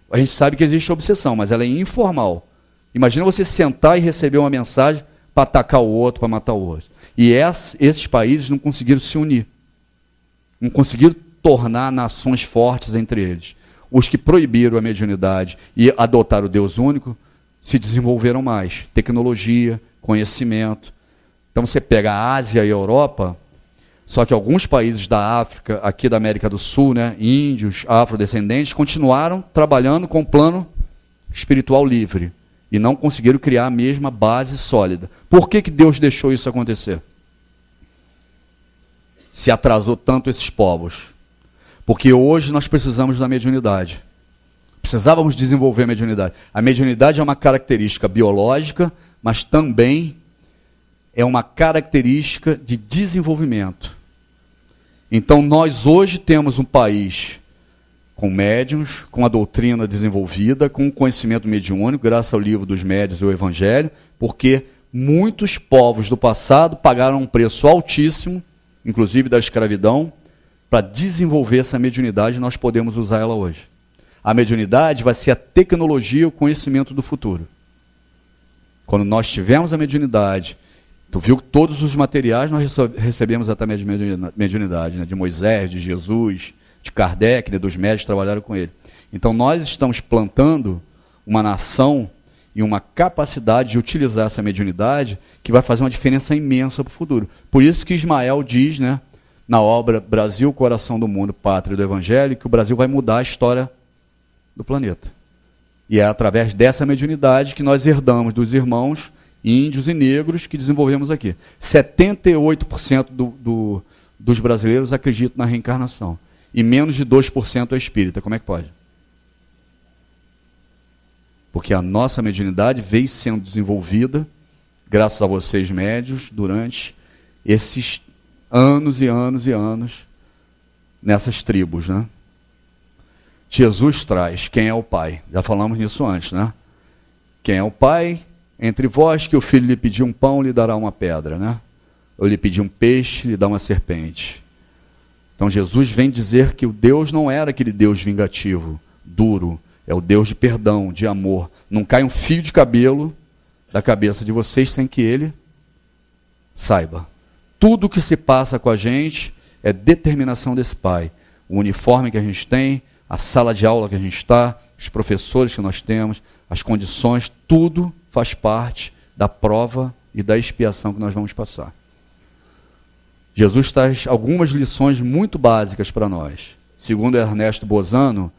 A gente sabe que existe obsessão, mas ela é informal. Imagina você sentar e receber uma mensagem para atacar o outro, para matar o outro. E esses países não conseguiram se unir. Não conseguiram tornar nações fortes entre eles. Os que proibiram a mediunidade e adotaram o Deus único se desenvolveram mais. Tecnologia, conhecimento. Então você pega a Ásia e a Europa, só que alguns países da África, aqui da América do Sul, né, índios, afrodescendentes, continuaram trabalhando com o plano espiritual livre e não conseguiram criar a mesma base sólida. Por que Deus deixou isso acontecer? Se atrasou tanto esses povos? Porque hoje nós precisamos da mediunidade. Precisávamos desenvolver a mediunidade. A mediunidade é uma característica biológica, mas também é uma característica de desenvolvimento. Então nós hoje temos um país com médiuns, com a doutrina desenvolvida, com o conhecimento mediúnico, graças ao livro dos médiuns e o Evangelho, porque muitos povos do passado pagaram um preço altíssimo, inclusive da escravidão, para desenvolver essa mediunidade e nós podemos usar ela hoje. A mediunidade vai ser a tecnologia, o conhecimento do futuro. Quando nós tivermos a mediunidade, tu viu que todos os materiais nós recebemos através de mediunidade, né? De Moisés, de Jesus, de Kardec, né? Dos médicos que trabalharam com ele. Então nós estamos plantando uma nação e uma capacidade de utilizar essa mediunidade que vai fazer uma diferença imensa para o futuro. Por isso que Ismael diz, né, na obra Brasil, Coração do Mundo, Pátria do Evangelho, que o Brasil vai mudar a história do planeta. E é através dessa mediunidade que nós herdamos dos irmãos índios e negros que desenvolvemos aqui. 78% dos brasileiros acreditam na reencarnação. E menos de 2% é espírita. Como é que pode? Porque a nossa mediunidade veio sendo desenvolvida, graças a vocês médios, durante esses anos e anos e anos, nessas tribos, né? Jesus traz quem é o Pai. Já falamos nisso antes, né? Quem é o Pai? Entre vós que o filho lhe pedir um pão, lhe dará uma pedra, né? Ou lhe pedir um peixe, lhe dá uma serpente. Então Jesus vem dizer que o Deus não era aquele Deus vingativo, duro. É o Deus de perdão, de amor. Não cai um fio de cabelo da cabeça de vocês sem que ele saiba. Tudo que se passa com a gente é determinação desse Pai. O uniforme que a gente tem, a sala de aula que a gente está, os professores que nós temos, as condições, tudo faz parte da prova e da expiação que nós vamos passar. Jesus traz algumas lições muito básicas para nós. Segundo Ernesto Bozano,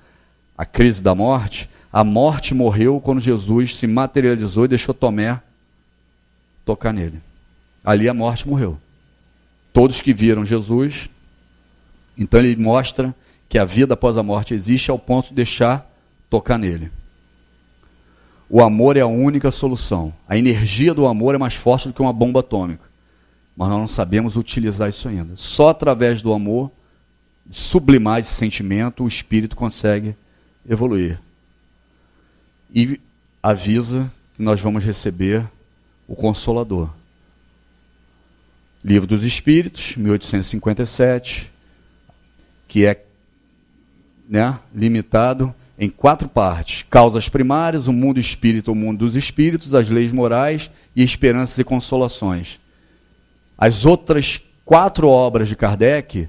a crise da morte, a morte morreu quando Jesus se materializou e deixou Tomé tocar nele. Ali a morte morreu. Todos que viram Jesus, então ele mostra que a vida após a morte existe ao ponto de deixar tocar nele. O amor é a única solução. A energia do amor é mais forte do que uma bomba atômica. Mas nós não sabemos utilizar isso ainda. Só através do amor, sublimar esse sentimento, o espírito consegue evoluir. E avisa que nós vamos receber o Consolador. Livro dos Espíritos, 1857, que é limitado em 4 partes. Causas primárias, o mundo espírito, o mundo dos espíritos, as leis morais e esperanças e consolações. As outras 4 obras de Kardec,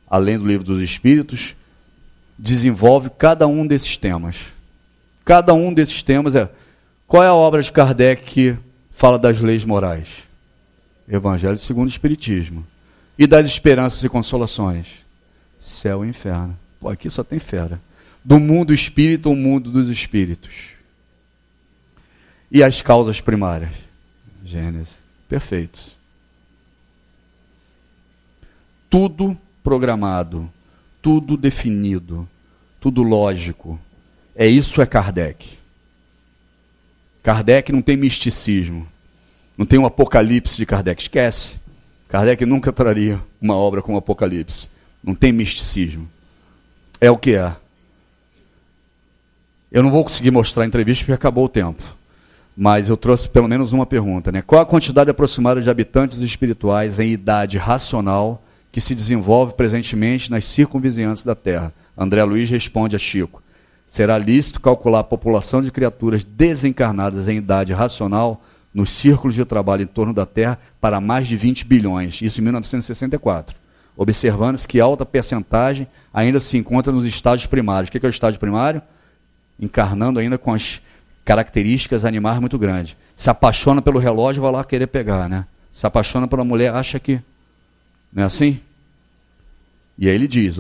além do Livro dos Espíritos, desenvolve cada um desses temas. Cada um desses temas Qual é a obra de Kardec que fala das leis morais? Evangelho segundo o Espiritismo. E das esperanças e consolações? Céu e inferno. Pô, aqui só tem fera. Do mundo espírita ao mundo dos espíritos. E as causas primárias? Gênesis. Perfeito. Tudo programado, tudo definido, tudo lógico. Isso é Kardec. Kardec não tem misticismo. Não tem um apocalipse de Kardec. Esquece. Kardec nunca traria uma obra como Apocalipse. Não tem misticismo. É o que é. Eu não vou conseguir mostrar a entrevista porque acabou o tempo. Mas eu trouxe pelo menos uma pergunta. Qual a quantidade aproximada de habitantes espirituais em idade racional que se desenvolve presentemente nas circunvizinhanças da Terra? André Luiz responde a Chico. Será lícito calcular a população de criaturas desencarnadas em idade racional nos círculos de trabalho em torno da Terra para mais de 20 bilhões, isso em 1964. Observando-se que alta percentagem ainda se encontra nos estágios primários. O que é o estágio primário? Encarnando ainda com as características animais muito grandes. Se apaixona pelo relógio, vai lá querer pegar, né? Se apaixona pela mulher, acha que... Não é assim? E aí ele diz,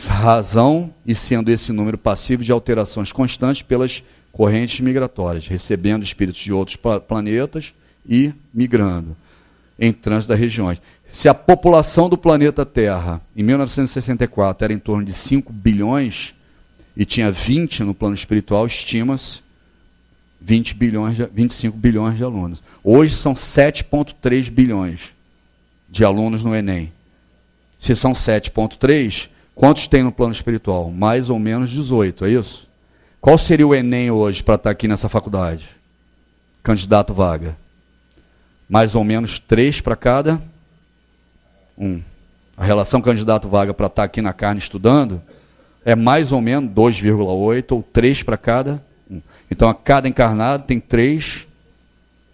razão e sendo esse número passivo de alterações constantes pelas correntes migratórias, recebendo espíritos de outros planetas e migrando em trânsito das regiões. Se a população do planeta Terra, em 1964, era em torno de 5 bilhões, e tinha 20 no plano espiritual, estima-se 25 bilhões de alunos. Hoje são 7,3 bilhões de alunos no Enem. Se são 7,3, quantos tem no plano espiritual? Mais ou menos 18, é isso? Qual seria o Enem hoje para estar aqui nessa faculdade? Candidato vaga. Mais ou menos 3 para cada 1. A relação candidato-vaga para estar aqui na carne estudando é mais ou menos 2,8 ou 3 para cada 1. Então, a cada encarnado tem 3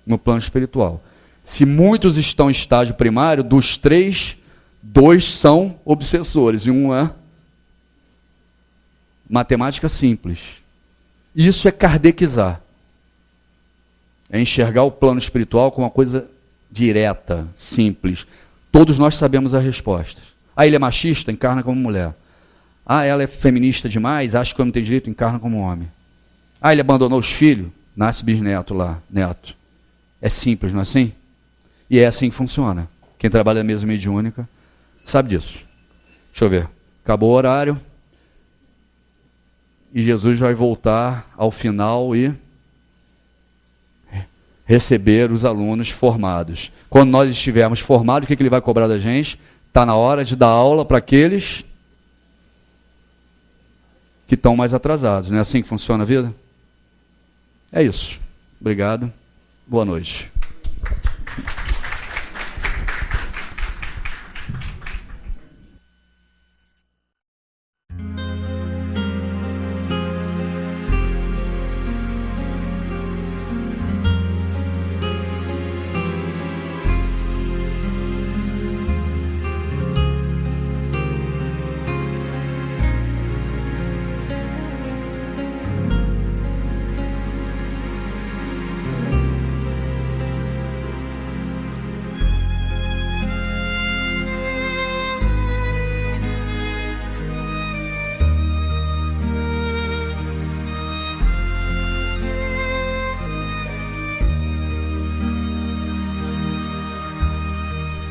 no plano espiritual. Se muitos estão em estágio primário, dos 3, 2 são obsessores e 1 é matemática simples. Isso é kardecizar. É enxergar o plano espiritual como uma coisa direta, simples. Todos nós sabemos as respostas. Ele é machista? Encarna como mulher. Ela é feminista demais? Acha que eu não tenho direito? Encarna como homem. Ele abandonou os filhos? Nasce bisneto lá, neto. É simples, não é assim? E é assim que funciona. Quem trabalha na mesa mediúnica sabe disso. Deixa eu ver. Acabou o horário. E Jesus vai voltar ao final e receber os alunos formados. Quando nós estivermos formados, o que ele vai cobrar da gente? Está na hora de dar aula para aqueles que estão mais atrasados. Não é assim que funciona a vida? É isso. Obrigado. Boa noite.